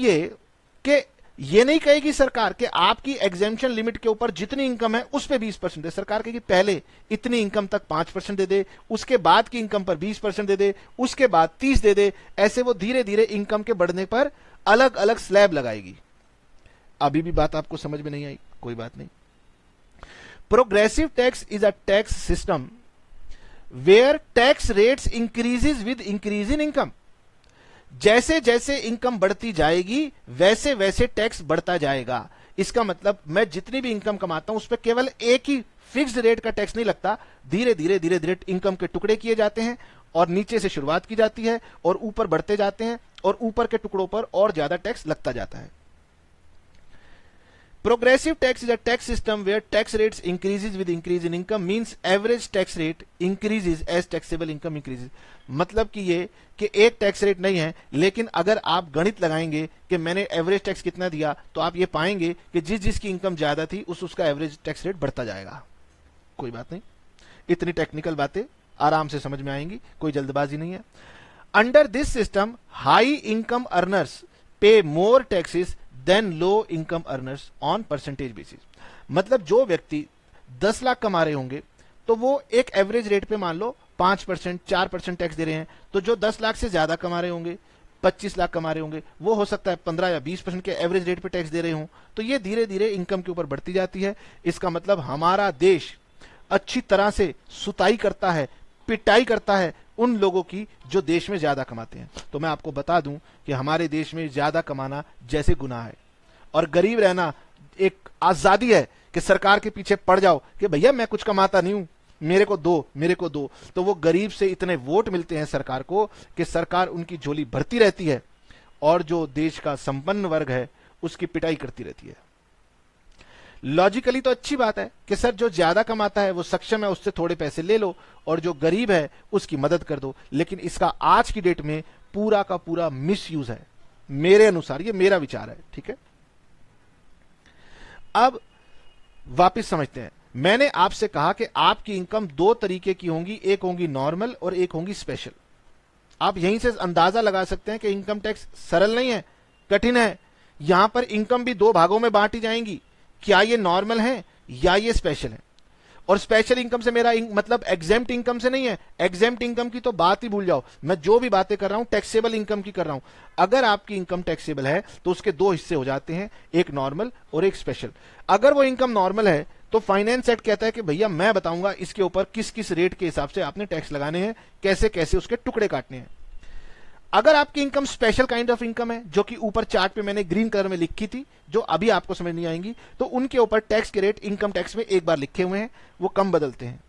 ये नहीं कहेगी सरकार कि आपकी एग्जेम्पशन लिमिट के ऊपर जितनी इनकम है उस पे 20% दे। सरकार कहेगी पहले इतनी इनकम तक 5% दे दे, उसके बाद की इनकम पर 20% दे दे, उसके बाद 30 दे दे। ऐसे वो धीरे धीरे इनकम के बढ़ने पर अलग अलग स्लैब लगाएगी। अभी भी बात आपको समझ में नहीं आई, कोई बात नहीं। Progressive tax is a tax system where tax rates increases with increase in income. जैसे जैसे इनकम बढ़ती जाएगी वैसे वैसे टैक्स बढ़ता जाएगा। इसका मतलब मैं जितनी भी इनकम कमाता हूं उस पर केवल एक ही फिक्स्ड रेट का टैक्स नहीं लगता, धीरे धीरे इनकम के टुकड़े किए जाते हैं और नीचे से शुरुआत की जाती है और ऊपर बढ़ते जाते हैं और ऊपर के टुकड़ों पर और ज्यादा टैक्स लगता जाता है। Progressive tax is a tax system where tax rates increases with increase in income, means average tax rate increases as taxable income increases। मतलब कि ये कि एक टैक्स रेट नहीं है, लेकिन अगर आप गणित लगाएंगे कि मैंने एवरेज टैक्स कितना दिया तो आप ये पाएंगे कि जिस जिसकी इनकम ज्यादा थी उसका एवरेज टैक्स रेट बढ़ता जाएगा। कोई बात नहीं, इतनी टेक्निकल बातें आराम से समझ में आएंगी, कोई जल्दबाजी नहीं है। Under this system high income earners pay more taxes than low income earners on percentage basis. मतलब जो व्यक्ति 10 लाख कमा रहे होंगे तो वो एक एवरेज रेट पे मान लो 5%, 4% टैक्स दे रहे हैं। तो जो 10 लाख से ज्यादा कमा रहे होंगे, 25 लाख कमा रहे होंगे, वो हो सकता है 15 या 20% के एवरेज रेट पे टैक्स दे रहे हों। तो ये धीरे धीरे इनकम के ऊपर बढ़ती जाती है। इसका मतलब हमारा देश अच्छी तरह से सुताई करता है, पिटाई करता है उन लोगों की जो देश में ज्यादा कमाते हैं। तो मैं आपको बता दूं कि हमारे देश में ज्यादा कमाना जैसे गुनाह है और गरीब रहना एक आजादी है कि सरकार के पीछे पड़ जाओ कि भैया मैं कुछ कमाता नहीं हूं, मेरे को दो, मेरे को दो। तो वो गरीब से इतने वोट मिलते हैं सरकार को कि सरकार उनकी झोली भरती रहती है और जो देश का संपन्न वर्ग है उसकी पिटाई करती रहती है। लॉजिकली तो अच्छी बात है कि सर जो ज्यादा कमाता है वो सक्षम है, उससे थोड़े पैसे ले लो और जो गरीब है उसकी मदद कर दो। लेकिन इसका आज की डेट में पूरा का पूरा मिस यूज है, मेरे अनुसार, ये मेरा विचार है। ठीक है, अब वापस समझते हैं। मैंने आपसे कहा कि आपकी इनकम 2 तरीके की होंगी, एक होंगी नॉर्मल और एक होंगी स्पेशल। आप यहीं से अंदाजा लगा सकते हैं कि इनकम टैक्स सरल नहीं है, कठिन है। यहां पर इनकम भी दो भागों में बांटी जाएंगी, क्या ये नॉर्मल है या ये स्पेशल है। और स्पेशल इनकम से मेरा मतलब एग्जेम्प्ट इनकम से नहीं है, एग्जेम्प्ट इनकम की तो बात ही भूल जाओ। मैं जो भी बातें कर रहा हूं टैक्सेबल इनकम की कर रहा हूं। अगर आपकी इनकम टैक्सेबल है तो उसके दो हिस्से हो जाते हैं, एक नॉर्मल और एक स्पेशल। अगर वो इनकम नॉर्मल है तो फाइनेंस एक्ट कहता है कि भैया मैं बताऊंगा इसके ऊपर किस किस रेट के हिसाब से आपने टैक्स लगाने हैं, कैसे कैसे उसके टुकड़े काटने हैं। अगर आपकी income special kind of income है, जो कि ऊपर चार्ट पे मैंने ग्रीन कलर में लिखी थी, जो अभी आपको समझ नहीं आएंगी, तो उनके ऊपर टैक्स के रेट इनकम टैक्स में एक बार लिखे हुए हैं, वो कम बदलते हैं।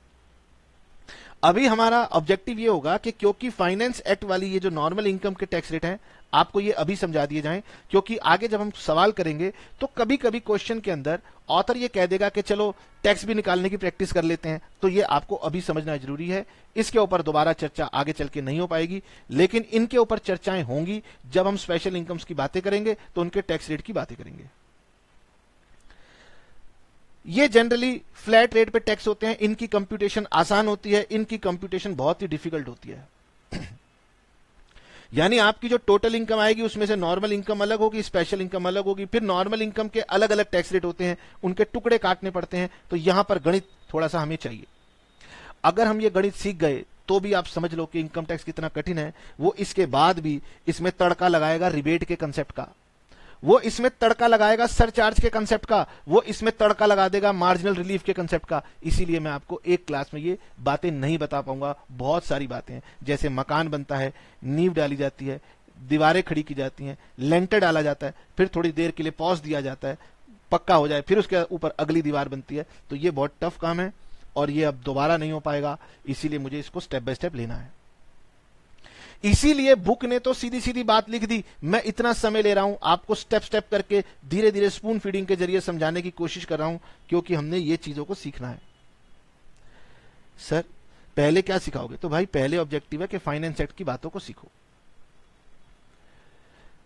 अभी हमारा ऑब्जेक्टिव ये होगा कि क्योंकि फाइनेंस एक्ट वाली ये जो नॉर्मल इनकम के टैक्स रेट हैं आपको ये अभी समझा दिए जाएं, क्योंकि आगे जब हम सवाल करेंगे तो कभी कभी क्वेश्चन के अंदर ऑथर ये कह देगा कि चलो टैक्स भी निकालने की प्रैक्टिस कर लेते हैं, तो ये आपको अभी समझना जरूरी है। इसके ऊपर दोबारा चर्चा आगे चल के नहीं हो पाएगी, लेकिन इनके ऊपर चर्चाएं होंगी जब हम स्पेशल इनकम्स की बातें करेंगे तो उनके टैक्स रेट की बातें करेंगे। ये जनरली फ्लैट रेट पे टैक्स होते हैं, इनकी कंप्यूटेशन आसान होती है, इनकी कंप्यूटेशन बहुत ही डिफिकल्ट होती है। यानी आपकी जो टोटल इनकम आएगी उसमें से नॉर्मल इनकम अलग होगी, स्पेशल इनकम अलग होगी, फिर नॉर्मल इनकम के अलग अलग टैक्स रेट होते हैं, उनके टुकड़े काटने पड़ते हैं। तो यहां पर गणित थोड़ा सा हमें चाहिए। अगर हम ये गणित सीख गए तो भी आप समझ लो कि इनकम टैक्स कितना कठिन है। वो इसके बाद भी इसमें तड़का लगाएगा रिबेट के कंसेप्ट का, वो इसमें तड़का लगाएगा सरचार्ज के कंसेप्ट का, वो इसमें तड़का लगा देगा मार्जिनल रिलीफ के कंसेप्ट का। इसीलिए मैं आपको एक क्लास में ये बातें नहीं बता पाऊंगा। बहुत सारी बातें हैं, जैसे मकान बनता है, नींव डाली जाती है, दीवारें खड़ी की जाती हैं, लेंटर डाला जाता है, फिर थोड़ी देर के लिए पॉज दिया जाता है, पक्का हो जाए, फिर उसके ऊपर अगली दीवार बनती है। तो ये बहुत टफ काम है और ये अब दोबारा नहीं हो पाएगा, इसीलिए मुझे इसको स्टेप बाय स्टेप लेना है। इसीलिए बुक ने तो सीधी सीधी बात लिख दी, मैं इतना समय ले रहा हूं, आपको स्टेप स्टेप करके धीरे धीरे स्पून फीडिंग के जरिए समझाने की कोशिश कर रहा हूं, क्योंकि हमने ये चीजों को सीखना है। सर पहले क्या सिखाओगे? तो भाई पहले ऑब्जेक्टिव है कि फाइनेंस एक्ट की बातों को सीखो।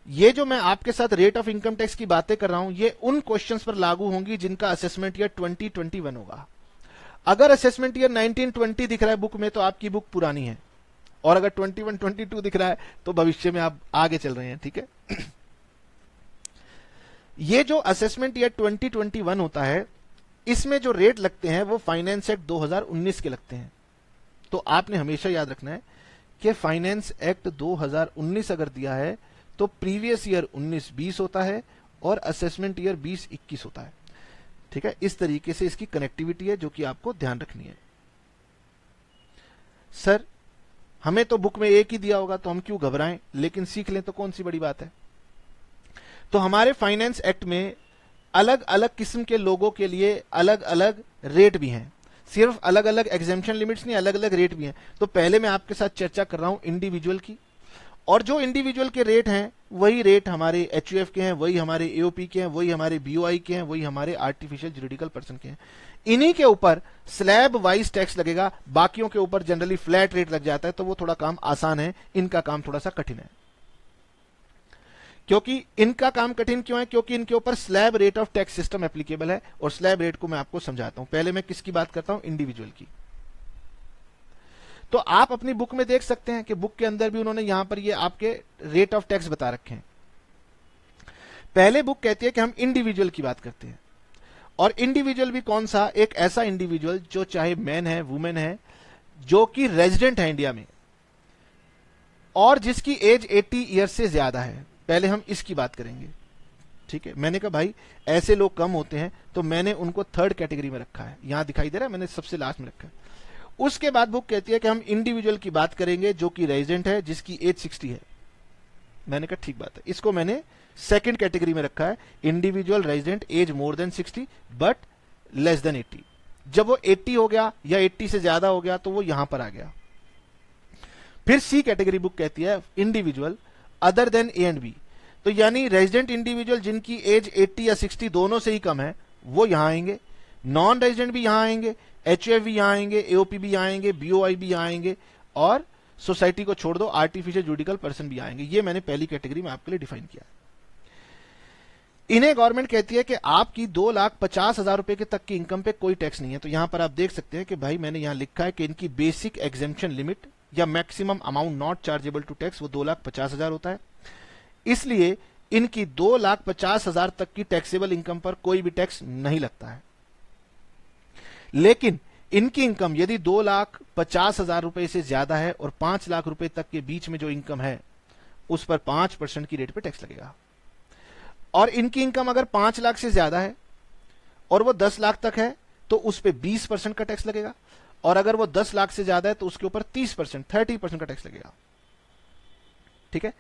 ये जो मैं आपके साथ रेट ऑफ इनकम टैक्स की बातें कर रहा हूं, ये उन क्वेश्चंस पर लागू होंगी जिनका असेसमेंट ईयर 2021 होगा। अगर असेसमेंट ईयर 1920 दिख रहा है बुक में तो आपकी बुक पुरानी है, और अगर 21-22 दिख रहा है तो भविष्य में आप आगे चल रहे हैं। ठीक है। ये जो असेसमेंट ईयर 2021 होता है, इसमें जो रेट लगते हैं वो फाइनेंस एक्ट 2019 के लगते हैं। तो आपने हमेशा याद रखना है कि फाइनेंस एक्ट 2019 अगर दिया है तो प्रीवियस ईयर 19-20 होता है और असेसमेंट ईयर 20-21 होता है। ठीक है, इस तरीके से इसकी कनेक्टिविटी है जो कि आपको ध्यान रखनी है। सर हमें तो बुक में एक ही दिया होगा तो हम क्यों घबराएं, लेकिन सीख लें तो कौन सी बड़ी बात है। तो हमारे फाइनेंस एक्ट में अलग अलग किस्म के लोगों के लिए अलग अलग रेट भी हैं, सिर्फ अलग अलग एग्जेम्पशन लिमिट्स नहीं, अलग अलग रेट भी हैं। तो पहले मैं आपके साथ चर्चा कर रहा हूं इंडिविजुअल की, और जो इंडिविजुअल के रेट हैं वही रेट हमारे एचयूएफ के हैं, वही हमारे एओपी के हैं, वही हमारे बीओआई के हैं, वही हमारे आर्टिफिशियल जुरिडिकल पर्सन के हैं। इन्हीं के ऊपर स्लैब वाइज टैक्स लगेगा, बाकियों के ऊपर जनरली फ्लैट रेट लग जाता है, तो वो थोड़ा काम आसान है, इनका काम थोड़ा सा कठिन है। क्योंकि इनका काम कठिन क्यों है? क्योंकि इनके ऊपर slab rate of tax system applicable है, और स्लैब रेट को मैं आपको समझाता हूं। पहले मैं किसकी बात करता हूं? इंडिविजुअल की। तो आप अपनी बुक में देख सकते हैं कि बुक के अंदर भी उन्होंने यहां पर ये आपके रेट ऑफ टैक्स बता रखे हैं। पहले बुक कहती है कि हम इंडिविजुअल की बात करते हैं, और इंडिविजुअल भी कौन सा? एक ऐसा इंडिविजुअल जो चाहे मैन है, वुमेन है, जो कि रेजिडेंट है इंडिया में और जिसकी एज 80 ईयर से ज्यादा है। पहले हम इसकी बात करेंगे। ठीक है, मैंने कहा भाई ऐसे लोग कम होते हैं, तो मैंने उनको थर्ड कैटेगरी में रखा है। यहां दिखाई दे रहा है, मैंने सबसे लास्ट में रखा है। उसके बाद बुक कहती है कि हम इंडिविजुअल की बात करेंगे जो कि रेजिडेंट है, जिसकी एज 60 है। मैंने कहा ठीक बात है, इसको मैंने सेकंड कैटेगरी में रखा है, individual resident age more than 60 but less than 80। जब वो 80 हो गया या 80 से ज्यादा हो गया तो वो यहां पर आ गया। फिर सी कैटेगरी बुक कहती है individual other than A and B, तो यानी रेजिडेंट इंडिविजुअल जिनकी एज 80 या 60 दोनों से ही कम है वो यहां आएंगे, नॉन रेजिडेंट भी यहां आएंगे, एचयूएफ भी यहां आएंगे, एओपी भी यहां आएंगे, बीओआई भी यहां आएंगे, और सोसाइटी को छोड़ दो आर्टिफिशियल जुडिकल पर्सन भी आएंगे। ये मैंने पहली कैटेगरी में आपके लिए डिफाइन किया। इन्हें गवर्नमेंट कहती है कि आपकी 2,50,000 रुपए के तक की इनकम पे कोई टैक्स नहीं है। तो यहां पर आप देख सकते हैं कि भाई मैंने यहां लिखा है कि इनकी बेसिक एग्जेम्पशन लिमिट या maximum amount not chargeable to tax वो 2,50,000 होता है। इसलिए इनकी 2,50,000 तक की टैक्सेबल इनकम पर कोई भी टैक्स नहीं लगता है। लेकिन इनकी इनकम यदि 2,50,000 रुपए से ज्यादा है और 5 लाख रुपए तक के बीच में जो इनकम है उस पर 5% की रेट पे टैक्स लगेगा। और इनकी इनकम अगर 5 लाख से ज्यादा है और वो 10 लाख तक है तो उस पर 20% का टैक्स लगेगा। और अगर वो 10 लाख से ज्यादा है तो उसके ऊपर 30% का टैक्स लगेगा। ठीक है,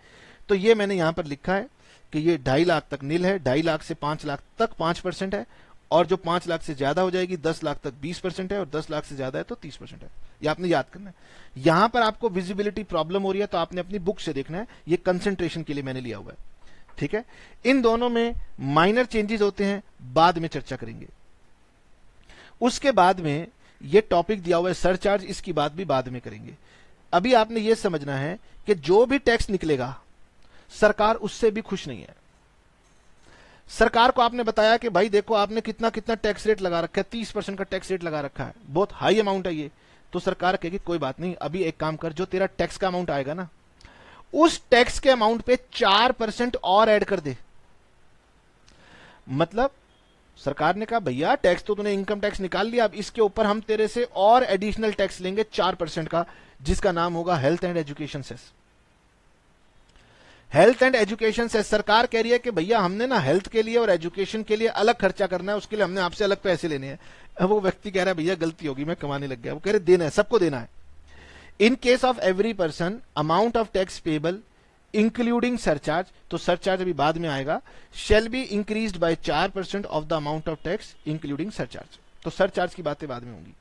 तो ये मैंने यहां पर लिखा है कि ये 2.5 लाख तक नील है, 2.5 लाख से 5 लाख तक 5% है, और जो 5 लाख से ज्यादा हो जाएगी 10 लाख तक 20% है, और 10 लाख से ज्यादा है तो 30% है। ये आपने याद करना है। यहां पर आपको विजिबिलिटी प्रॉब्लम हो रही है तो आपने अपनी बुक से देखना है, ये कंसेंट्रेशन के लिए मैंने लिया हुआ है। ठीक है, इन दोनों में माइनर चेंजेस होते हैं, बाद में चर्चा करेंगे। उसके बाद में ये टॉपिक दिया हुआ है सरचार्ज, इसकी बात भी बाद में करेंगे। अभी आपने ये समझना है कि जो भी टैक्स निकलेगा सरकार उससे भी खुश नहीं है। सरकार को आपने बताया कि भाई देखो आपने कितना कितना टैक्स रेट लगा रखा है, 30% का टैक्स रेट लगा रखा है, बहुत हाई अमाउंट है ये। तो सरकार कहेगी कोई बात नहीं, अभी एक काम कर, जो तेरा टैक्स का अमाउंट आएगा ना उस टैक्स के अमाउंट पे 4% और ऐड कर दे। मतलब सरकार ने कहा भैया टैक्स तो तूने इनकम टैक्स निकाल लिया, अब इसके ऊपर हम तेरे से और एडिशनल टैक्स लेंगे 4% का, जिसका नाम होगा health and education cess. Health and education cess सरकार कह रही है कि भैया हमने ना हेल्थ के लिए और एजुकेशन के लिए अलग खर्चा करना है, उसके लिए हमने आपसे अलग पैसे लेने हैं। अब वो व्यक्ति कह रहा है भैया गलती होगी, मैं कमाने लग गया। वो कह रहे देना है, सबको देना है। In case of every person amount of tax payable including surcharge, तो सरचार्ज अभी बाद में आएगा, shall be increased by 4% of the amount of tax including surcharge. तो सरचार्ज की बातें बाद में होंगी।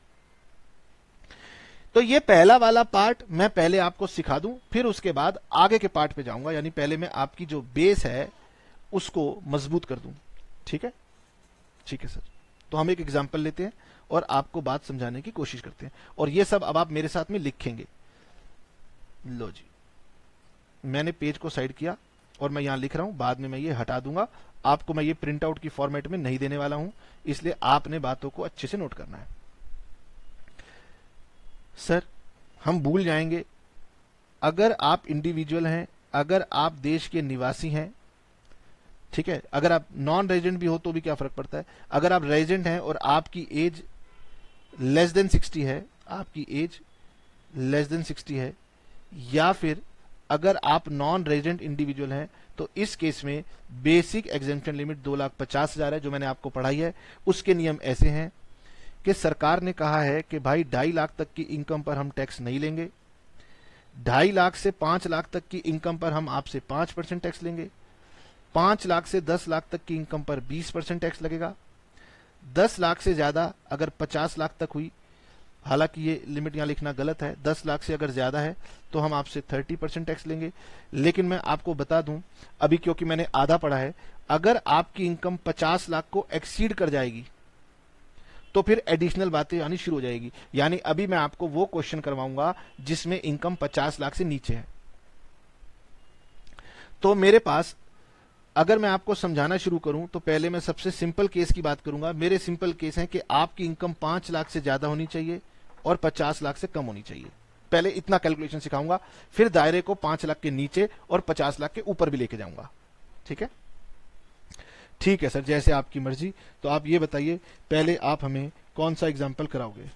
तो ये पहला वाला पार्ट मैं पहले आपको सिखा दूं, फिर उसके बाद आगे के पार्ट पे जाऊंगा, यानी पहले मैं आपकी जो बेस है उसको मजबूत कर दूं। ठीक है, ठीक है सर। तो हम एक एग्जांपल लेते हैं और आपको बात समझाने की कोशिश करते हैं, और ये सब अब आप मेरे साथ में लिखेंगे। लो जी, मैंने पेज को साइड किया और मैं यहां लिख रहा हूं, बाद में मैं ये हटा दूंगा। आपको मैं ये प्रिंट आउट की फॉर्मेट में नहीं देने वाला हूं, इसलिए आपने बातों को अच्छे से नोट करना है। सर हम भूल जाएंगे, अगर आप इंडिविजुअल हैं, अगर आप देश के निवासी हैं, ठीक है, अगर आप नॉन रेजिडेंट भी हो तो भी क्या फर्क पड़ता है, अगर आप रेजिडेंट हैं और आपकी एज लेस देन 60 है, आपकी एज लेस देन 60 है, या फिर अगर आप नॉन रेजिडेंट इंडिविजुअल हैं, तो इस केस में बेसिक एग्जेम्पशन लिमिट 2,50,000 है, जो मैंने आपको पढ़ाई है। उसके नियम ऐसे हैं कि सरकार ने कहा है कि भाई 2.5 लाख तक की इनकम पर हम टैक्स नहीं लेंगे, 2.5 लाख से 5 लाख तक की इनकम पर हम आपसे 5% टैक्स लेंगे, 5 लाख से 10 लाख तक की इनकम पर 20% टैक्स लगेगा, 10 लाख से ज्यादा अगर 50 लाख तक हुई, हालांकि ये लिमिट यहां लिखना गलत है, 10 लाख से अगर ज्यादा है तो हम आपसे 30% टैक्स लेंगे। लेकिन मैं आपको बता दूं अभी, क्योंकि मैंने आधा पढ़ा है, अगर आपकी इनकम 50 लाख को एक्सीड कर जाएगी तो फिर एडिशनल बातें आनी शुरू हो जाएगी। यानी अभी मैं आपको वो क्वेश्चन करवाऊंगा जिसमें इनकम 50 लाख से नीचे है। तो मेरे पास, अगर मैं आपको समझाना शुरू करूं तो पहले मैं सबसे सिंपल केस की बात करूंगा। मेरे सिंपल केस है कि आपकी इनकम 5 लाख से ज्यादा होनी चाहिए और 50 लाख से कम होनी चाहिए। पहले इतना कैलकुलेशन सिखाऊंगा, फिर दायरे को 5 लाख के नीचे और 50 लाख के ऊपर भी लेके जाऊंगा। ठीक है, ठीक है सर, जैसे आपकी मर्जी। तो आप ये बताइए, पहले आप हमें कौन सा एग्जाम्पल कराओगे,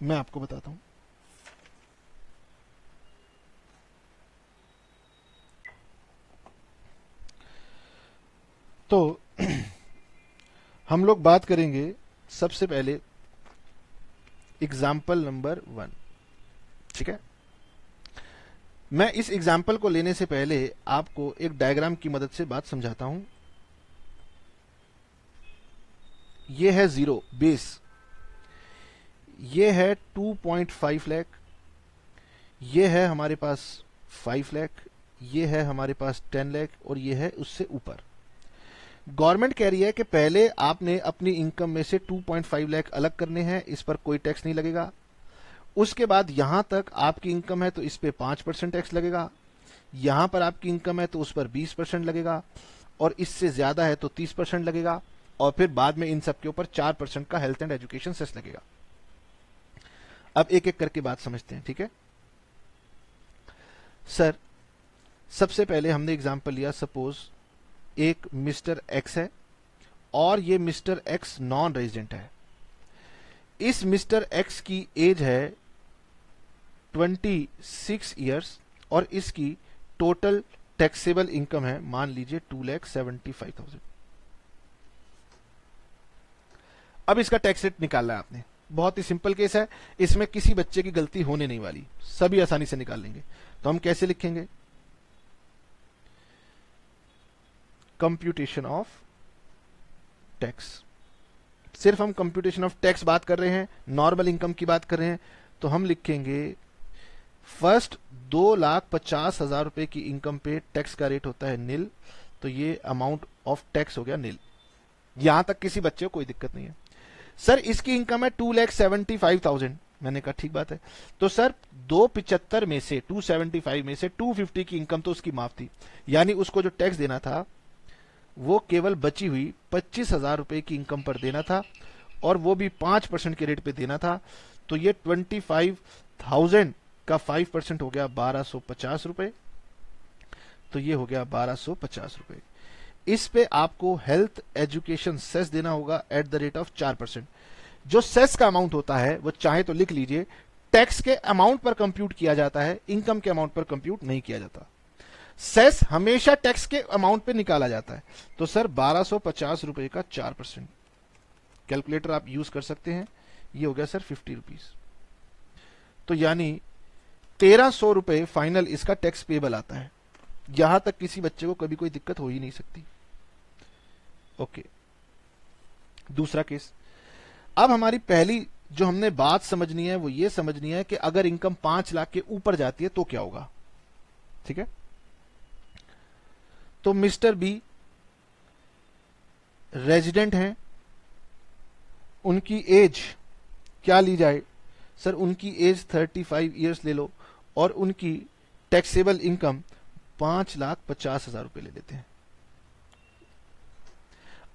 मैं आपको बताता हूं। तो हम लोग बात करेंगे सबसे पहले एग्जाम्पल नंबर 1। ठीक है, मैं इस एग्जाम्पल को लेने से पहले आपको एक डायग्राम की मदद से बात समझाता हूं। ये है 0 बेस, ये है 2.5 लाख, ये है हमारे पास 5 लाख, ये है हमारे पास 10 लाख, और ये है उससे ऊपर। गवर्नमेंट कह रही है कि पहले आपने अपनी इनकम में से 2.5 लाख अलग करने हैं, इस पर कोई टैक्स नहीं लगेगा। उसके बाद यहां तक आपकी इनकम है तो इस पे 5% टैक्स लगेगा, यहां पर आपकी इनकम है तो उस पर 20% लगेगा, और इससे ज्यादा है तो 30% लगेगा, और फिर बाद में इन सब के ऊपर 4% का हेल्थ एंड एजुकेशन सेस लगेगा। अब एक एक करके बात समझते हैं। ठीक है, सर सबसे पहले हमने एग्जांपल लिया, सपोज एक मिस्टर एक्स है और ये मिस्टर एक्स नॉन रेजिडेंट है। इस मिस्टर एक्स की एज है 26 ईयर्स और इसकी टोटल टैक्सेबल इनकम है मान लीजिए 2,75,000। अब इसका टैक्स रेट निकालना है आपने, बहुत ही सिंपल केस है, इसमें किसी बच्चे की गलती होने नहीं वाली, सभी आसानी से निकाल लेंगे। तो हम कैसे लिखेंगे, कंप्यूटेशन ऑफ टैक्स। सिर्फ हम कंप्यूटेशन ऑफ टैक्स बात कर रहे हैं, नॉर्मल इनकम की बात कर रहे हैं, तो हम लिखेंगे फर्स्ट 2,50,000 रुपए की इनकम पे टैक्स का रेट होता है निल, तो ये अमाउंट ऑफ टैक्स हो गया निल। यहां तक किसी बच्चे को कोई दिक्कत नहीं है। सर इसकी इनकम है 2,75,000, मैंने कहा ठीक बात है। तो सर 275 में से 275 में से 250 की इनकम तो उसकी माफ थी, यानी उसको जो टैक्स देना था वो केवल बची हुई 25,000 रुपए की इनकम पर देना था, और वो भी 5% के रेट पे देना था। तो ये 25,000 का 5% हो गया 1,250 रुपए, तो ये हो गया 1,250 रुपए। इस पे आपको हेल्थ एजुकेशन सेस देना होगा एट द रेट ऑफ 4%। जो सेस का अमाउंट होता है वो चाहे तो लिख लीजिए, टैक्स के अमाउंट पर कंप्यूट किया जाता है, इनकम के अमाउंट पर कंप्यूट नहीं किया जाता। सेस हमेशा टैक्स के अमाउंट पे निकाला जाता है। तो सर 1,250 रुपए का 4%, कैलकुलेटर आप यूज कर सकते हैं, ये हो गया सर 50 रुपीज। तो यानी 1,300 रुपए फाइनल इसका टैक्स पेबल आता है। यहां तक किसी बच्चे को कभी कोई दिक्कत हो ही नहीं सकती। ओके, दूसरा केस। अब हमारी पहली जो हमने बात समझनी है वो ये समझनी है कि अगर इनकम 5 लाख के ऊपर जाती है तो क्या होगा। ठीक है, तो मिस्टर बी रेजिडेंट हैं, उनकी एज क्या ली जाए, सर उनकी एज 35 इयर्स ले लो, और उनकी टैक्सेबल इनकम 5,50,000 रुपए ले लेते हैं।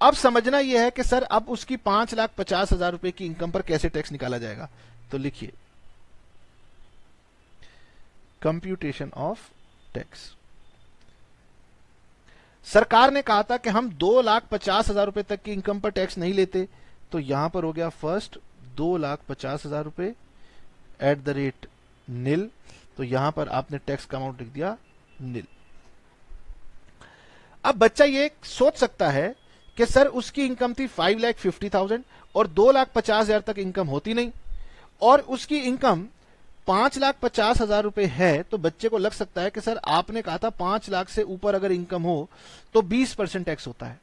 अब समझना यह है कि सर अब उसकी 5,50,000 रुपए की इनकम पर कैसे टैक्स निकाला जाएगा। तो लिखिए कंप्यूटेशन ऑफ टैक्स। सरकार ने कहा था कि हम 2,50,000 रुपए तक की इनकम पर टैक्स नहीं लेते, तो यहां पर हो गया फर्स्ट 2,50,000 रुपए एट द रेट निल, तो यहां पर आपने टैक्स का अमाउंट लिख दिया निल। अब बच्चा ये सोच सकता है कि सर उसकी इनकम थी 5,50,000 और 2,50,000 तक इनकम होती नहीं, और उसकी इनकम 5,50,000 रुपए है, तो बच्चे को लग सकता है कि सर आपने कहा था 5 लाख से ऊपर अगर इनकम हो तो 20% टैक्स होता है।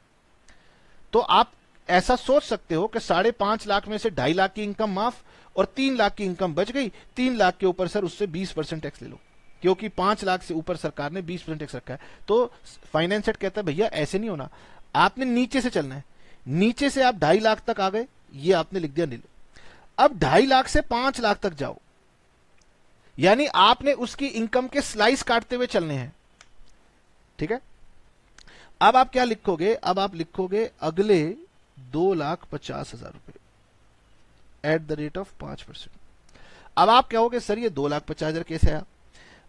तो आप ऐसा सोच सकते हो कि 5.5 लाख में से 2.5 लाख की इनकम माफ और 3 लाख की इनकम बच गई, 3 लाख के ऊपर सर उससे 20% टैक्स ले लो, क्योंकि 5 लाख से ऊपर सरकार ने 20% टैक्स रखा है। तो फाइनेंस सेट कहता है भैया ऐसे नहीं होना, आपने नीचे से चलना है। नीचे से आप 2.5 लाख तक आ गए, ये आपने लिख दिया नील। अब 2.5 लाख से 5 लाख तक जाओ, यानी आपने उसकी इनकम के स्लाइस काटते हुए चलने हैं। ठीक है, अब आप क्या लिखोगे, अब आप लिखोगे अगले 2,50,000 रुपए एट द रेट ऑफ 5%। अब आप कहोगे सर ये 2,50,000 कैसे आया।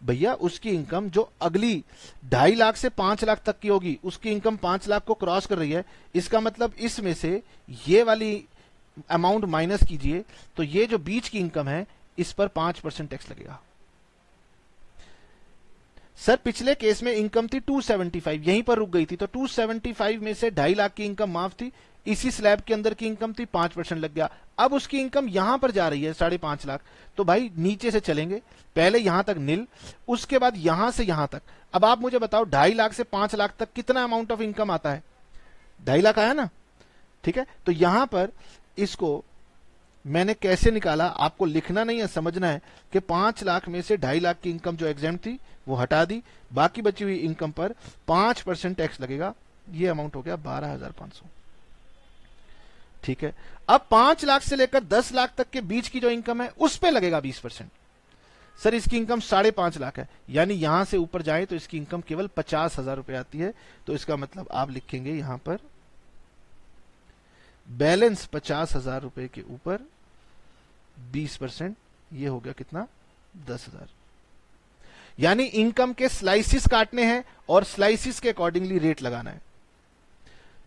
भैया उसकी इनकम जो अगली 2.5 लाख से 5 लाख तक की होगी, उसकी इनकम 5 लाख को क्रॉस कर रही है, इसका मतलब इसमें से ये वाली अमाउंट माइनस कीजिए, तो ये जो बीच की इनकम है इस पर 5% टैक्स लगेगा। सर पिछले केस में इनकम थी 275, यहीं पर रुक गई थी, तो 275 में से 2.5 लाख की इनकम माफ थी, इसी स्लैब के अंदर की इनकम थी, 5% लग गया। अब उसकी इनकम यहां पर जा रही है 5.5 लाख, तो भाई नीचे से चलेंगे, पहले यहां तक निल, उसके बाद यहां से यहां तक। अब आप मुझे बताओ 2.5 लाख से 5 लाख तक कितना अमाउंट ऑफ इनकम आता है, 2.5 लाख आया ना। ठीक है, तो यहां पर इसको मैंने कैसे निकाला, आपको लिखना नहीं है, समझना है कि 5 लाख में से 2.5 लाख की इनकम जो एग्जेम्प्ट थी वो हटा दी, बाकी बची हुई इनकम पर 5% टैक्स लगेगा, ये अमाउंट हो गया 12,500। ठीक है, अब 5 लाख से लेकर 10 लाख तक के बीच की जो इनकम है उस पे लगेगा 20%। सर इसकी इनकम 5.5 लाख है, यानी यहां से ऊपर जाए तो इसकी इनकम केवल 50,000 रुपए आती है, तो इसका मतलब आप लिखेंगे यहां पर बैलेंस 50,000 रुपए के ऊपर 20%, ये हो गया कितना 10,000। यानी इनकम के स्लाइसिस काटने हैं और स्लाइसिस के अकॉर्डिंगली रेट लगाना है।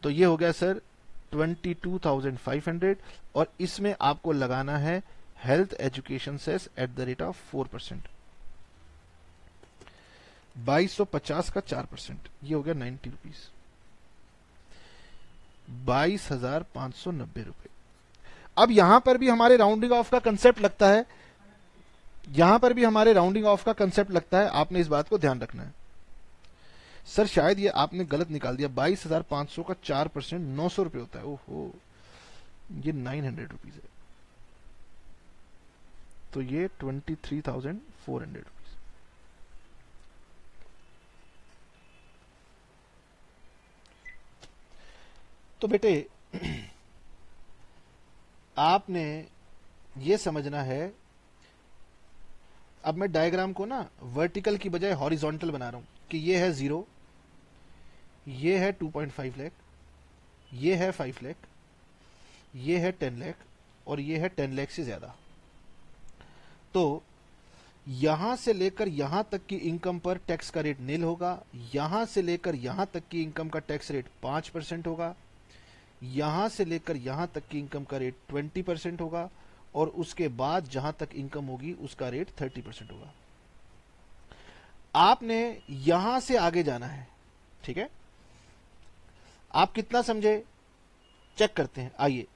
तो ये हो गया सर 22,500 और इसमें आपको लगाना है health education cess at the rate of 4%। 2250 का 4%, ये हो गया 90 रुपीज, 22,590 रुपए। अब यहां पर भी हमारे राउंडिंग ऑफ का कंसेप्ट लगता है, यहां पर भी हमारे राउंडिंग ऑफ का कंसेप्ट लगता है, आपने इस बात को ध्यान रखना है। सर शायद ये आपने गलत निकाल दिया, 22,500 का 4% 900 रुपए होता है। ओहो, ये 900 रुपीज है, तो ये 23,400 रुपीज। तो बेटे आपने ये समझना है, अब मैं डायग्राम को ना वर्टिकल की बजाय हॉरिजॉन्टल बना रहा हूं कि ये है 0, ये है 2.5 लाख, ये है 5 लाख, ये है 10 लाख और ये है 10 लाख से ज्यादा। तो यहां से लेकर यहां तक की इनकम पर टैक्स का रेट नील होगा, यहां से लेकर यहां तक की इनकम का टैक्स रेट 5% होगा, यहां से लेकर यहां तक की इनकम का रेट 20% होगा और उसके बाद जहां तक इनकम होगी उसका रेट 30% होगा। आपने यहां से आगे जाना है, ठीक है। आप कितना समझे चेक करते हैं, आइए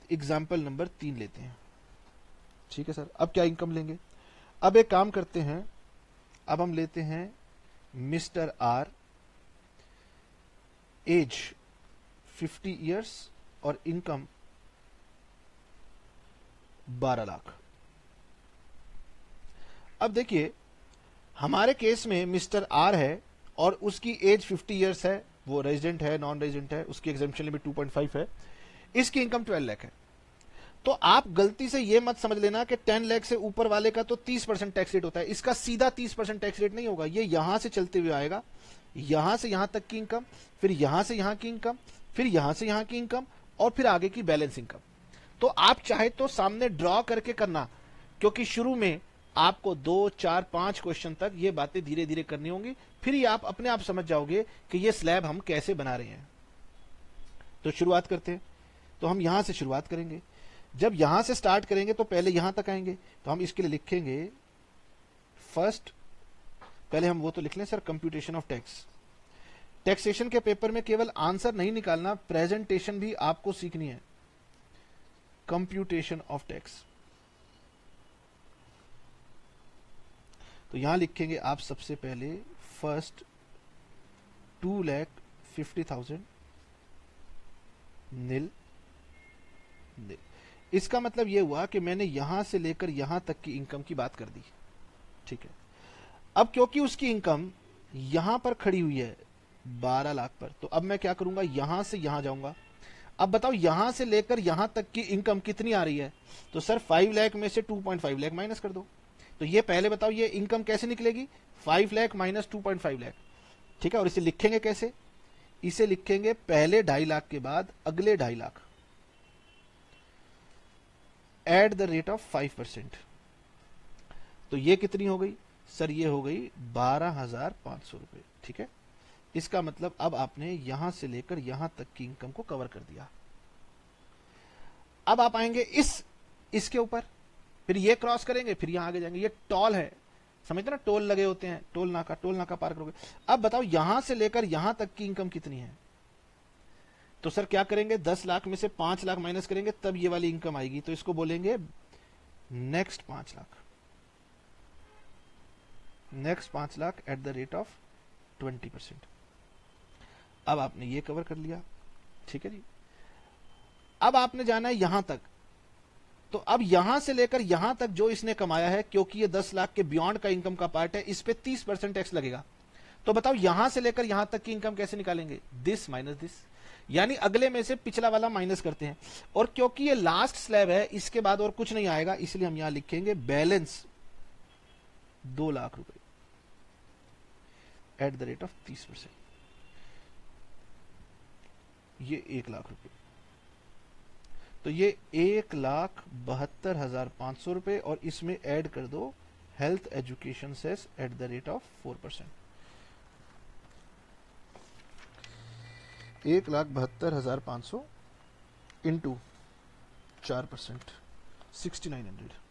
एग्जाम्पल नंबर 3 लेते हैं। ठीक है सर, अब क्या इनकम लेंगे? अब एक काम करते हैं, अब हम लेते हैं मिस्टर आर, एज 50 इयर्स और इनकम 12 लाख। अब देखिए हमारे केस में मिस्टर आर है और उसकी एज 50 इयर्स है, वो रेजिडेंट है नॉन रेजिडेंट है, उसकी एग्जेम्पशन लिमिट 2.5 है, इसकी इनकम 12 लाख है। तो आप गलती से ये मत समझ लेना कि 10 लाख से ऊपर वाले का तो 30% टैक्स रेट होता है, इसका सीधा 30% टैक्स रेट नहीं होगा, ये यहां से चलते हुए आएगा, यहां से यहां तक की इनकम, फिर यहां से यहां की इनकम, फिर यहां से यहां की इनकम और फिर आगे की बैलेंस इनकम। तो आप चाहे तो सामने ड्रॉ करके करना, क्योंकि शुरू में आपको 2, 4, 5 क्वेश्चन तक ये बातें धीरे धीरे करनी होंगी, फिर ही आप अपने आप समझ जाओगे कि ये स्लैब हम कैसे बना रहे हैं। तो शुरुआत करते हैं, तो हम यहां से शुरुआत करेंगे। जब यहां से स्टार्ट करेंगे तो पहले यहां तक आएंगे, तो हम इसके लिए लिखेंगे फर्स्ट, पहले हम वो तो लिख लें sir, computation of tax. Taxation के पेपर में केवल आंसर नहीं निकालना, प्रेजेंटेशन भी आपको सीखनी है। कंप्यूटेशन ऑफ टैक्स, तो यहां लिखेंगे आप सबसे पहले फर्स्ट 2,50,000 नील। इसका मतलब यह हुआ कि मैंने यहां से लेकर यहां तक की इनकम की बात कर दी, ठीक है। अब क्योंकि उसकी इनकम यहां पर खड़ी हुई है 12 लाख पर, तो अब मैं क्या करूंगा, यहां से यहां जाऊंगा। अब बताओ यहां से लेकर यहां तक की इनकम कितनी आ रही है, तो सर 5 लाख में से 2.5 लाख माइनस कर दो। तो ये पहले बताओ ये इनकम कैसे निकलेगी, 5 लाख माइनस 2.5 लाख, ठीक है। और इसे लिखेंगे कैसे, इसे लिखेंगे पहले 2.5 लाख के बाद अगले 2.5 lakh eight the rate of 5%। तो ये कितनी हो गई सर, ये हो गई 12,500 रुपए, ठीक है। इसका मतलब अब आपने यहां से लेकर यहां तक की इनकम को कवर कर दिया। अब आप आएंगे इसके ऊपर, फिर ये क्रॉस करेंगे, फिर यहां आगे जाएंगे। ये टोल है, समझते ना, टोल लगे होते हैं, टोल नाका पार करोगे। अब बताओ यहां से लेकर यहां तक की इनकम कितनी है, तो सर क्या करेंगे, 10 लाख में से 5 लाख माइनस करेंगे तब ये वाली इनकम आएगी, तो इसको बोलेंगे next 5 lakh, next 5 lakh eight the rate of 20%। अब आपने ये कवर कर लिया, ठीक है जी। अब आपने जाना है यहां तक, तो अब यहां से लेकर यहां तक जो इसने कमाया है, क्योंकि ये 10 लाख के बियॉन्ड का इनकम का पार्ट है, इस पे 30% टैक्स लगेगा। तो बताओ यहां से लेकर यहां तक की इनकम कैसे निकालेंगे, दिस माइनस दिस, यानी अगले में से पिछला वाला माइनस करते हैं। और क्योंकि ये लास्ट स्लैब है, इसके बाद और कुछ नहीं आएगा, इसलिए हम यहां लिखेंगे बैलेंस 2 लाख रुपए एट द रेट ऑफ 30%। ये 1 लाख रुपए, तो ये 1,72,500 रुपए और इसमें ऐड कर दो health education cess at the rate of 4%। 1,72,500 into 4%, 6,900।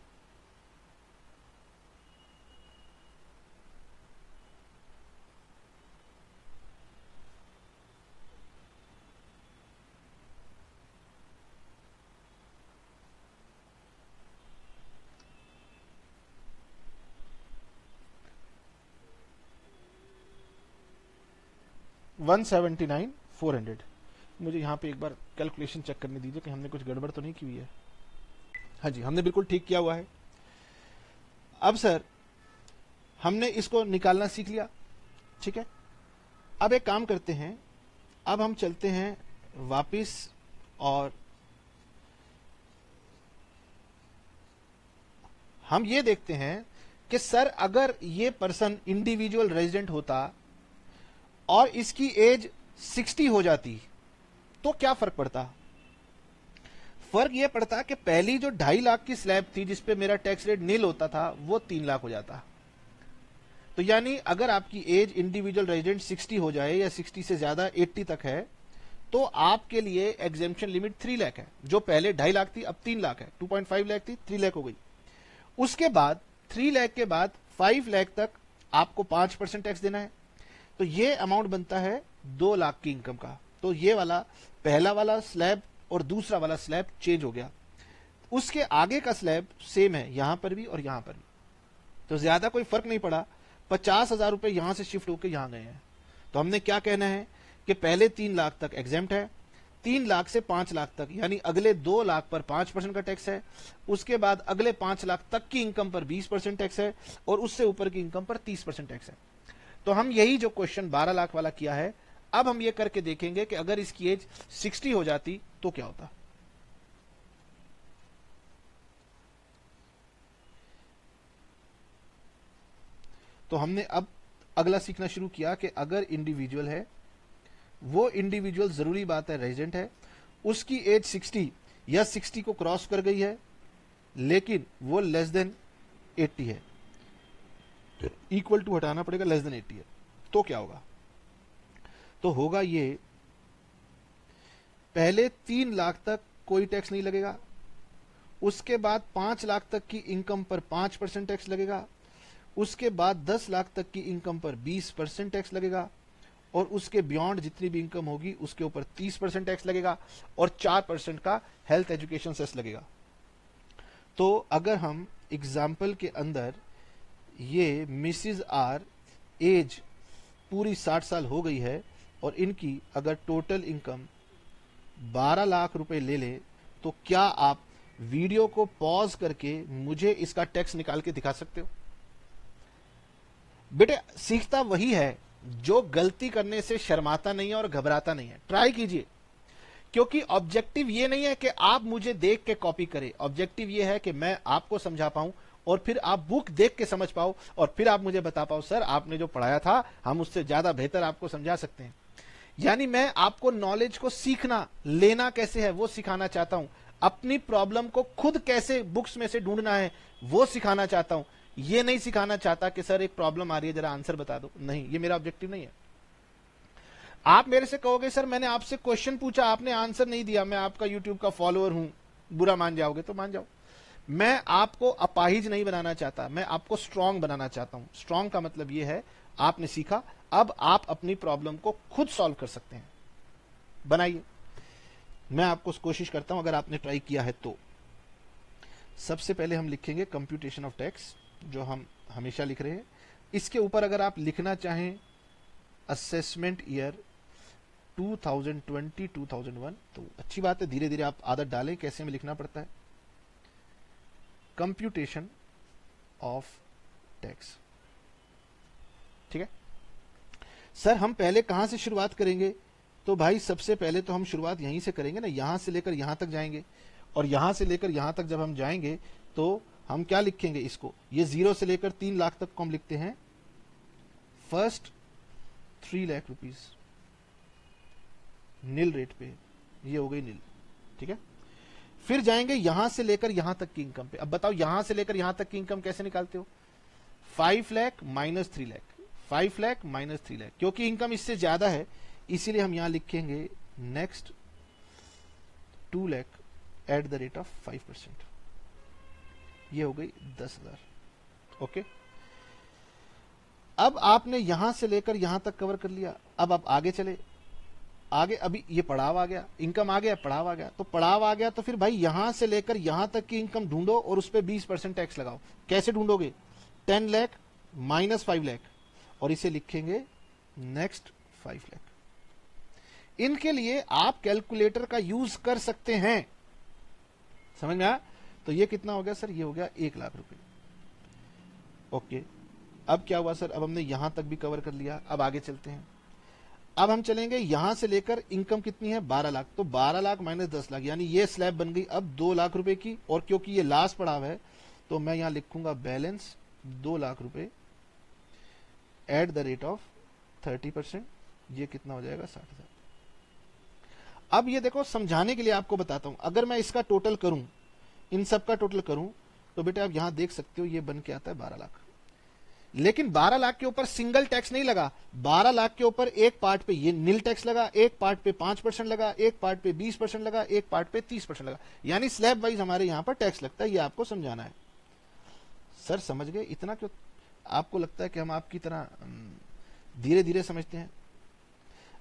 $179,400। मुझे यहाँ पे एक बार कैलकुलेशन चेक करने दीजिए कि हमने कुछ गड़बड़ तो नहीं की हुई है। हाँ जी, हमने बिल्कुल ठीक किया हुआ है। अब सर हमने इसको निकालना सीख लिया, ठीक है। अब एक काम करते हैं, अब हम चलते हैं वापिस और हम ये देखते हैं कि सर अगर ये पर्सन इंडिविजुअल रेजिडेंट होता और इसकी एज 60 हो जाती तो क्या फर्क पड़ता। फर्क यह पड़ता कि पहली जो 2.5 लाख की स्लैब थी जिसपे मेरा टैक्स रेट नील होता था वो 3 लाख हो जाता। तो यानी अगर आपकी एज इंडिविजुअल रेजिडेंट 60 हो जाए या 60 से ज्यादा 80 तक है तो आपके लिए एग्जेम्पशन लिमिट 3 लाख है। जो पहले 2.5 लाख थी अब 3 लाख है, 2.5 लाख थी 3 लाख हो गई। उसके बाद 3 लाख के बाद 5 लाख तक आपको 5% टैक्स देना है। तो ये अमाउंट बनता है 2 लाख की इनकम का। तो ये वाला पहला वाला स्लैब और दूसरा वाला स्लैब चेंज हो गया। उसके आगे का स्लैब सेम है यहां पर भी और यहां पर भी, तो ज्यादा कोई फर्क नहीं पड़ा। 50,000 रुपए यहां से शिफ्ट होकर यहां गए हैं। तो हमने क्या कहना है कि पहले 3 लाख तक एग्जेम्प्ट है, 3 लाख से 5 लाख तक यानी अगले 2 लाख पर 5% का टैक्स है। उसके बाद अगले 5 लाख तक की इनकम पर 20% टैक्स है और उससे ऊपर की इनकम पर 30% टैक्स है। तो हम यही जो क्वेश्चन 12 लाख वाला किया है, अब हम ये करके देखेंगे कि अगर इसकी एज 60 हो जाती तो क्या होता। तो हमने अब अगला सीखना शुरू किया कि अगर इंडिविजुअल है, वो इंडिविजुअल जरूरी बात है रेजिडेंट है, उसकी एज 60 या 60 को क्रॉस कर गई है लेकिन वो लेस देन 80 है, इक्वल टू हटाना पड़ेगा, लेस देन 80 है, तो क्या होगा। तो होगा ये, पहले 3 लाख तक कोई टैक्स नहीं लगेगा, उसके बाद 5 लाख तक की इनकम पर 5% टैक्स लगेगा, उसके बाद 10 लाख तक की इनकम पर 20% टैक्स लगेगा और उसके बियॉन्ड जितनी भी इनकम होगी उसके ऊपर 30% टैक्स लगेगा और 4% का हेल्थ एजुकेशन सेस लगेगा। तो अगर हम एग्जाम्पल के अंदर ये मिसिज आर एज पूरी 60 साल हो गई है और इनकी अगर टोटल इनकम 12 लाख रुपए ले ले, तो क्या आप वीडियो को पॉज करके मुझे इसका टैक्स निकाल के दिखा सकते हो। बेटे सीखता वही है जो गलती करने से शर्माता नहीं है और घबराता नहीं है। ट्राई कीजिए, क्योंकि ऑब्जेक्टिव ये नहीं है कि आप मुझे देख के कॉपी करें, ऑब्जेक्टिव ये है कि मैं आपको समझा पाऊं और फिर आप बुक देख के समझ पाओ और फिर आप मुझे बता पाओ सर आपने जो पढ़ाया था हम उससे ज्यादा बेहतर आपको समझा सकते हैं। यानी मैं आपको नॉलेज को सीखना लेना कैसे है वो सिखाना चाहता हूं, अपनी प्रॉब्लम को खुद कैसे बुक्स में से ढूंढना है वो सिखाना चाहता हूं। ये नहीं सिखाना चाहता कि सर एक प्रॉब्लम आ रही है जरा आंसर बता दो, नहीं, ये मेरा ऑब्जेक्टिव नहीं है। आप मेरे से कहोगे सर मैंने आपसे क्वेश्चन पूछा आपने आंसर नहीं दिया, मैं आपका यूट्यूब का फॉलोअर हूं, बुरा मान जाओगे तो मान जाओ। मैं आपको अपाहिज नहीं बनाना चाहता, मैं आपको स्ट्रांग बनाना चाहता हूं। स्ट्रांग का मतलब यह है आपने सीखा, अब आप अपनी प्रॉब्लम को खुद सॉल्व कर सकते हैं। बनाइए, मैं आपको कोशिश करता हूं अगर आपने ट्राई किया है तो। सबसे पहले हम लिखेंगे कंप्यूटेशन ऑफ टैक्स, जो हम हमेशा लिख रहे हैं। इसके ऊपर अगर आप लिखना चाहें असेसमेंट ईयर 2020-2001 तो अच्छी बात है, धीरे धीरे आप आदत डालें कैसे में लिखना पड़ता है। कंप्यूटेशन ऑफ टैक्स, ठीक है सर। हम पहले कहां से शुरुआत करेंगे, तो भाई सबसे पहले तो हम शुरुआत यहीं से करेंगे ना, यहां से लेकर यहां तक जाएंगे और यहां से लेकर यहां तक जब हम जाएंगे तो हम क्या लिखेंगे इसको, ये 0 से लेकर 3 लाख तक को हम लिखते हैं first 3 lakh rupees nil rate पे, ये हो गई नील, ठीक है। फिर जाएंगे यहां से लेकर यहां तक की इनकम पे। अब बताओ यहां से लेकर यहां तक की इनकम कैसे निकालते हो, 5 लाख माइनस 3 लाख, 5 लाख माइनस 3 लाख, क्योंकि इनकम इससे ज्यादा है इसीलिए हम यहां लिखेंगे next 2 lakh eight the rate of 5%। ये हो गई 10,000। ओके, अब आपने यहां से लेकर यहां तक कवर कर लिया। अब आप आगे चले, आगे अभी ये पड़ाव आ गया, इनकम आ गया, पड़ाव आ गया। तो पड़ाव आ गया तो फिर भाई यहां से लेकर यहां तक की इनकम ढूंढो और उस पर 20% टैक्स लगाओ। कैसे ढूंढोगे? 10 लाख माइनस 5 लाख और इसे लिखेंगे नेक्स्ट 5 लाख। इनके लिए आप कैलकुलेटर का यूज कर सकते हैं, समझ में आया? तो ये कितना हो गया सर? ये हो गया 1 लाख रुपए। ओके, अब क्या हुआ सर? अब हमने यहां तक भी कवर कर लिया। अब आगे चलते हैं। अब हम चलेंगे यहां से लेकर इनकम कितनी है? 12 लाख। तो 12 लाख माइनस 10 लाख यानी ये स्लैब बन गई अब 2 लाख रुपए की। और क्योंकि ये लास्ट पड़ाव है तो मैं यहां लिखूंगा बैलेंस 2 लाख रुपए एट द रेट ऑफ 30%। ये कितना हो जाएगा? 60,000। अब ये देखो, समझाने के लिए आपको बताता हूं, अगर मैं इसका टोटल करूं, इन सब का टोटल करूं, तो बेटा आप यहां देख सकते हो ये बन के आता है 12 लाख। लेकिन 12 लाख के ऊपर सिंगल टैक्स नहीं लगा। 12 लाख के ऊपर एक पार्ट पे ये नील टैक्स लगा, एक पार्ट पे 5% लगा, एक पार्ट पे 20% लगा, एक पार्ट पे 30% लगा। यानी स्लैब वाइज हमारे यहां पर टैक्स लगता है। ये आपको समझाना है। सर समझ गए? इतना क्यों आपको लगता है कि हम आपकी तरह धीरे धीरे समझते हैं?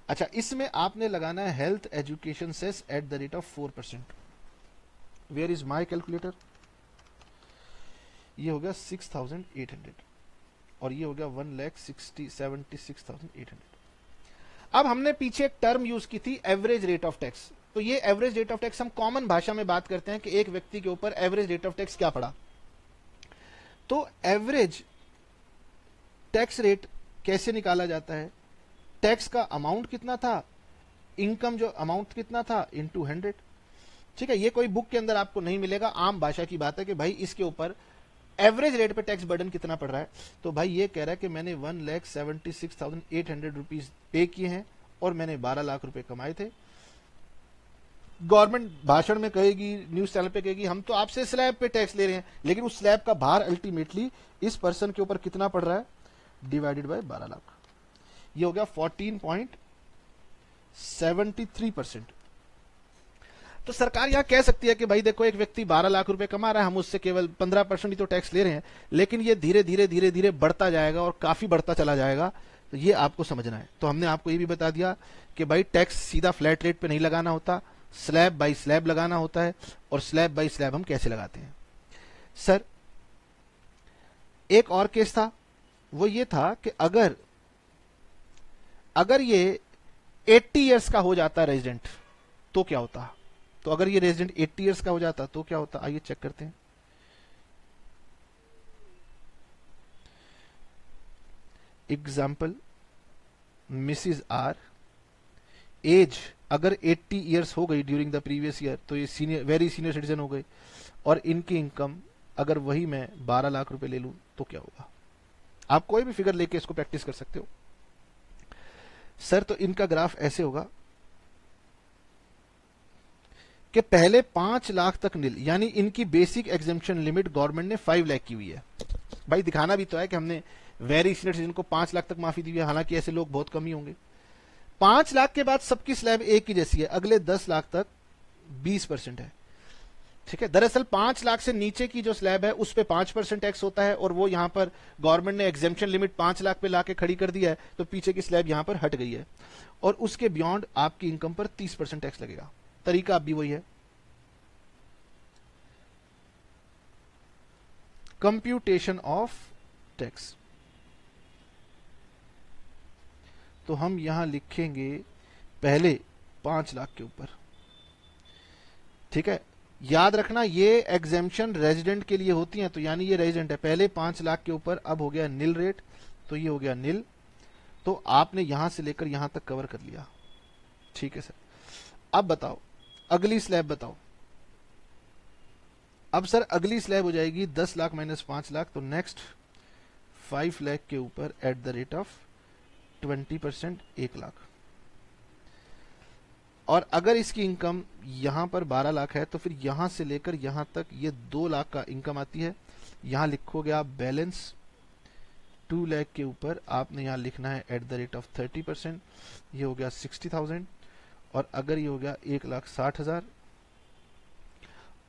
अच्छा, इसमें आपने लगाना है health education cess at the rate of 4%। Where is my calculator? ये हो गया 6,800 और ये हो गया 1,76,800। अब हमने पीछे एक टर्म यूज की थी एवरेज रेट ऑफ टैक्स। तो ये एवरेज रेट ऑफ टैक्स हम कॉमन भाषा में बात करते हैं कि एक व्यक्ति के ऊपर एवरेज रेट ऑफ टैक्स क्या पड़ा। तो एवरेज टैक्स रेट कैसे निकाला जाता है? टैक्स का अमाउंट कितना था, इनकम जो अमाउंट कितना था, इनटू 100। ठीक है, ये कोई बुक के अंदर आपको नहीं मिलेगा, आम भाषा की बात है कि भाई इसके ऊपर एवरेज रेट पे टैक्स बर्डन कितना पड़ रहा है। तो भाई ये कह रहा है कि मैंने 1,76,800 रुपीज पे किए हैं और मैंने 12 लाख रुपए कमाए थे। गवर्नमेंट भाषण में कहेगी, न्यूज चैनल पे कहेगी हम तो आपसे स्लैब पे टैक्स ले रहे हैं, लेकिन उस स्लैब का भार अल्टीमेटली इस पर्सन के ऊपर कितना पड़ रहा है? Divided by 12 lakh. ये हो गया 14.73%। तो सरकार यहां कह सकती है कि भाई देखो, एक व्यक्ति 12 लाख रुपए कमा रहा है, हम उससे केवल 15% ही तो टैक्स ले रहे हैं, लेकिन ये धीरे धीरे धीरे धीरे बढ़ता जाएगा और काफी बढ़ता चला जाएगा। तो ये आपको समझना है। तो हमने आपको ये भी बता दिया कि भाई टैक्स सीधा फ्लैट रेट पे नहीं लगाना होता, स्लैब बाई स्लैब लगाना होता है। और स्लैब बाई स्लैब हम कैसे लगाते हैं? सर एक और केस था, वो ये था कि अगर ये 80 ईयर्स का हो जाता रेजिडेंट तो क्या होता? तो अगर ये रेजिडेंट 80 ईयर्स का हो जाता तो क्या होता? आइए चेक करते हैं। एग्जाम्पल, मिसिज आर, एज अगर 80 ईयर्स हो गई ड्यूरिंग द प्रीवियस ईयर तो ये सीनियर, वेरी सीनियर सिटीजन हो गए। और इनकी इनकम अगर वही मैं 12 लाख रुपए ले लूं तो क्या होगा? आप कोई भी फिगर लेके इसको प्रैक्टिस कर सकते हो। सर तो इनका ग्राफ ऐसे होगा कि पहले 5 लाख तक नील, यानी इनकी बेसिक एग्जेम्पशन लिमिट गवर्नमेंट ने 5 लाख की हुई है। भाई दिखाना भी तो है कि हमने वेरी सीनियर सिटीजन को 5 लाख तक माफी दी हुई है, हालांकि ऐसे लोग बहुत कम ही होंगे। 5 लाख के बाद सबकी स्लैब एक ही जैसी है, अगले 10 लाख तक 20% है। ठीक है, दरअसल 5 लाख से नीचे की जो स्लैब है उस पे 5% टैक्स होता है, और वो यहां पर गवर्नमेंट ने एग्जेम्पशन लिमिट 5 लाख पे लाके खड़ी कर दी है, तो पीछे की स्लैब यहां पर हट गई है। और उसके बियॉन्ड आपकी इनकम पर 30% टैक्स लगेगा। तरीका अब भी वही है। कंप्यूटेशन ऑफ टैक्स, तो हम यहां लिखेंगे पहले 5 लाख के ऊपर। ठीक है, याद रखना ये एग्जेम्पशन रेजिडेंट के लिए होती हैं, तो यानी ये रेजिडेंट है, पहले 5 लाख के ऊपर, अब हो गया नील रेट, तो ये हो गया नील। तो आपने यहां से लेकर यहां तक कवर कर लिया। ठीक है सर, अब बताओ अगली स्लैब बताओ। अब सर अगली स्लैब हो जाएगी 10 लाख माइनस 5 लाख, तो नेक्स्ट 5 लाख के ऊपर eight the rate of 20% 1 lakh. और अगर इसकी इनकम यहां पर 12 लाख है तो फिर यहां से लेकर यहां तक ये 2 लाख का इनकम आती है। यहां लिखोगे आप बैलेंस 2 लाख के ऊपर आपने यहाँ लिखना है एट द रेट ऑफ 30%, ये हो गया 60,000। और अगर ये हो गया 1,60,000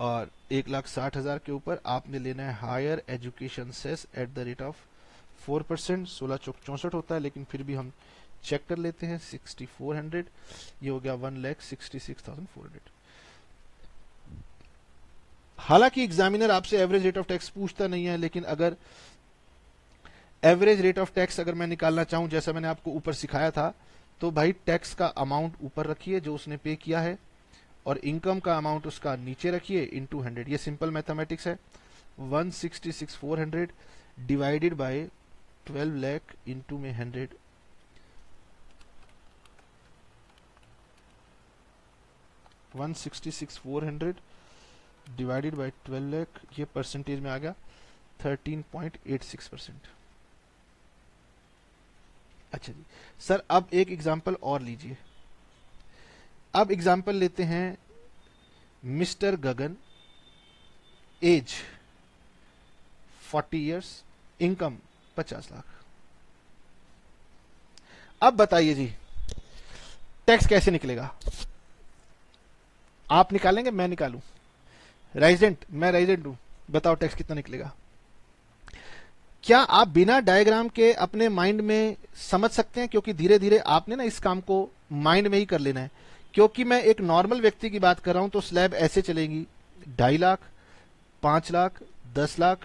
और 1,60,000 के ऊपर आपने लेना है higher education cess at the rate of 4%, 16 चौक 64 होता है, लेकिन फिर भी हम चेक कर लेते हैं 6400, ये हो गया 1,66,400। हालांकि एग्जामिनर आपसे एवरेज रेट ऑफ टैक्स पूछता नहीं है, लेकिन अगर एवरेज रेट ऑफ टैक्स अगर मैं निकालना चाहूं, जैसा मैंने आपको ऊपर सिखाया था, तो भाई टैक्स का अमाउंट ऊपर रखिए जो उसने पे किया है, और इनकम का अमाउंट उसका नीचे रखिए इनटू 100। ये सिंपल मैथमेटिक्स है। 166,400 डिवाइडेड बाय 12 लाख इनटू में 100, 166,400 डिवाइडेड बाय 12 लाख, ये परसेंटेज में आ गया 13.86%। अच्छा जी सर, अब एक एग्जांपल और लीजिए। अब एग्जांपल लेते हैं मिस्टर गगन, एज 40 इयर्स, इनकम 50 लाख। अब बताइए जी टैक्स कैसे निकलेगा? आप निकालेंगे, मैं निकालूं? रेजिडेंट, मैं रेजिडेंट हूं, बताओ टैक्स कितना निकलेगा? क्या आप बिना डायग्राम के अपने माइंड में समझ सकते हैं? क्योंकि धीरे धीरे आपने ना इस काम को माइंड में ही कर लेना है, क्योंकि मैं एक नॉर्मल व्यक्ति की बात कर रहा हूं तो स्लैब ऐसे चलेगी 2.5 लाख, 5 लाख, 10 लाख,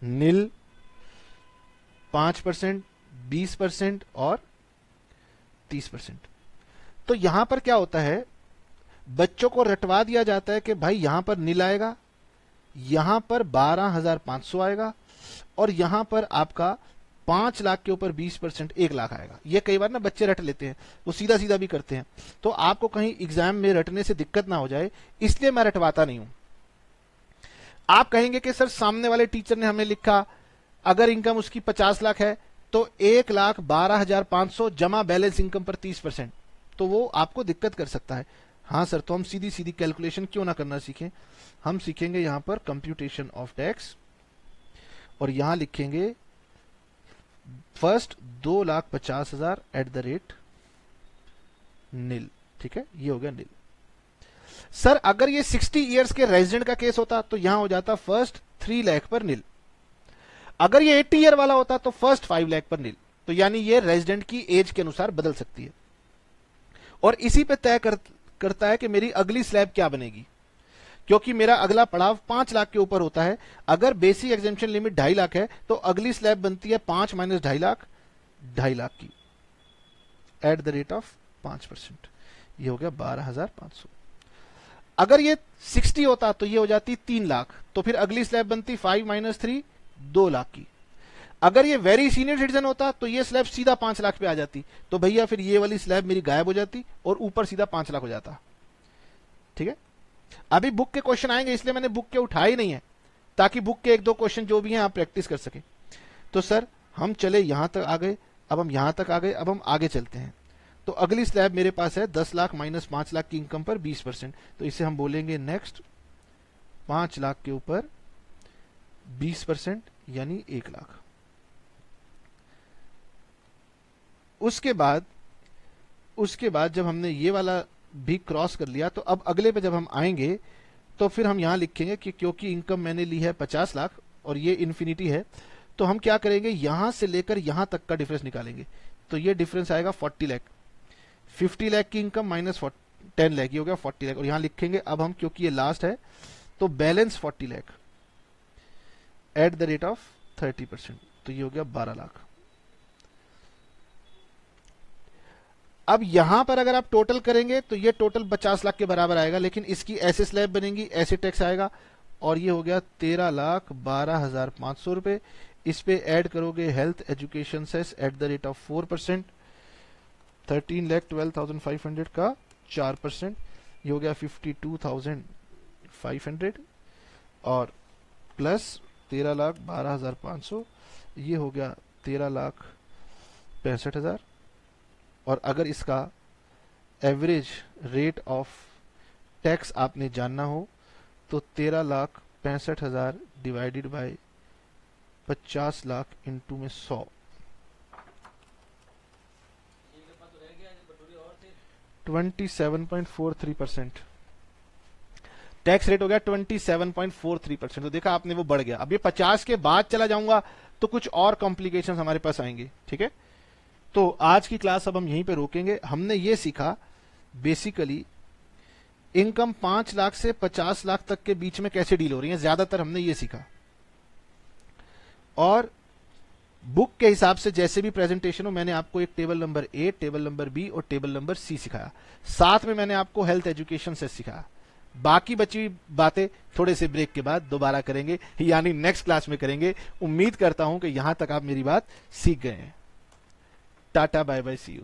नील, 5%, 20% और 30%। तो यहां पर क्या होता है, बच्चों को रटवा दिया जाता है कि भाई यहां पर नील आएगा, यहां पर 12,500 आएगा, और यहां पर आपका 5 लाख के ऊपर 20% 1 लाख आएगा। ये कई बार ना बच्चे रट लेते हैं, वो सीधा सीधा भी करते हैं, तो आपको कहीं एग्जाम में रटने से दिक्कत ना हो जाए, इसलिए मैं रटवाता नहीं हूं। आप कहेंगे कि सर सामने वाले टीचर ने हमें लिखा अगर इनकम उसकी 50 लाख है तो 1,12,500 जमा बैलेंस इनकम पर 30%, तो वो आपको दिक्कत कर सकता है। हाँ सर, तो हम सीधी सीधी कैलकुलेशन क्यों ना करना सीखें, हम सीखेंगे यहां पर कंप्यूटेशन ऑफ टैक्स, और यहां लिखेंगे फर्स्ट 2,50,000 एट द रेट नील। ठीक है, ये हो गया नील। सर अगर ये 60 इयर्स के रेजिडेंट का केस होता तो यहां हो जाता फर्स्ट 3 लाख पर नील। अगर ये 80 ईयर वाला होता तो फर्स्ट 5 लाख पर नील। तो यानी ये रेजिडेंट की एज के अनुसार बदल सकती है, और इसी पे तय करता है कि मेरी अगली स्लैब क्या बनेगी, क्योंकि मेरा अगला पड़ाव 5 लाख के ऊपर होता है। अगर बेसिक एग्जेम्पशन लिमिट 2.5 लाख है तो अगली स्लैब बनती है 5 माइनस 2.5 लाख, 2.5 लाख की एट द रेट ऑफ 5%, ये हो गया 12,500। अगर ये 60 होता तो ये हो जाती 3 लाख, तो फिर अगली स्लैब बनती 5 माइनस 3, 2 लाख की। अगर ये वेरी सीनियर सिटीजन होता तो ये स्लैब सीधा 5 लाख पे आ जाती, तो भैया फिर ये वाली स्लैब मेरी गायब हो जाती और ऊपर सीधा 5 लाख हो जाता। ठीक है, अभी बुक के क्वेश्चन आएंगे, इसलिए मैंने बुक के उठाए ही नहीं है, ताकि बुक के 1-2 क्वेश्चन जो भी हैं आप प्रैक्टिस कर सके। तो सर हम चले यहां तक आ गए, अब हम यहां तक आ गए, अब हम आगे चलते हैं। तो अगली स्लैब मेरे पास है 10 लाख माइनस 5 लाख की इनकम पर 20%, तो इसे हम बोलेंगे नेक्स्ट 5 लाख के ऊपर 20% यानी 1 लाख। उसके बाद जब हमने ये वाला भी क्रॉस कर लिया, तो अब अगले पे जब हम आएंगे तो फिर हम यहां लिखेंगे कि क्योंकि इनकम मैंने ली है 50 लाख और ये इन्फिनिटी है, तो हम क्या करेंगे, यहां से लेकर यहां तक का डिफरेंस निकालेंगे। तो ये डिफरेंस आएगा 40 लाख। 50 लाख की इनकम माइनस 10 लाख, ये हो गया 40 लाख। और यहां लिखेंगे अब हम, क्योंकि ये लास्ट है, तो balance 40 lakh eight the rate of 30%, तो ये हो गया 12 लाख। अब यहां पर अगर आप टोटल करेंगे तो ये टोटल 50 लाख के बराबर आएगा, लेकिन इसकी ऐसे स्लैब बनेगी, ऐसे टैक्स आएगा, और ये हो गया 13,12,500 रुपए। इस पे ऐड करोगे health education cess at the rate of 4%, 13,12,500 का 4%, ये हो गया 52,500, और प्लस 13,12,500, ये हो गया 13,65,000। और अगर इसका एवरेज रेट ऑफ टैक्स आपने जानना हो तो 13,65,000 डिवाइडेड बाय 50 लाख इंटू में 100, 27.43%। टैक्स रेट हो गया 27.43%। तो देखा आपने, वो बढ़ गया। अब ये 50 के बाद चला जाऊंगा तो कुछ और कॉम्प्लिकेशंस हमारे पास आएंगे, ठीक है। तो आज की क्लास अब हम यहीं पे रोकेंगे। हमने ये सीखा बेसिकली इनकम 5 लाख से 50 लाख तक के बीच में कैसे डील हो रही है, ज्यादातर हमने ये सीखा। और बुक के हिसाब से जैसे भी प्रेजेंटेशन हो, मैंने आपको एक table number A, table number B और टेबल नंबर सी सिखाया। साथ में मैंने आपको हेल्थ एजुकेशन से सिखाया। बाकी बची बातें थोड़े से ब्रेक के बाद दोबारा करेंगे, यानी नेक्स्ट क्लास में करेंगे। उम्मीद करता हूं कि यहां तक आप मेरी बात सीख गए हैं। Ta-ta, bye bye, see you.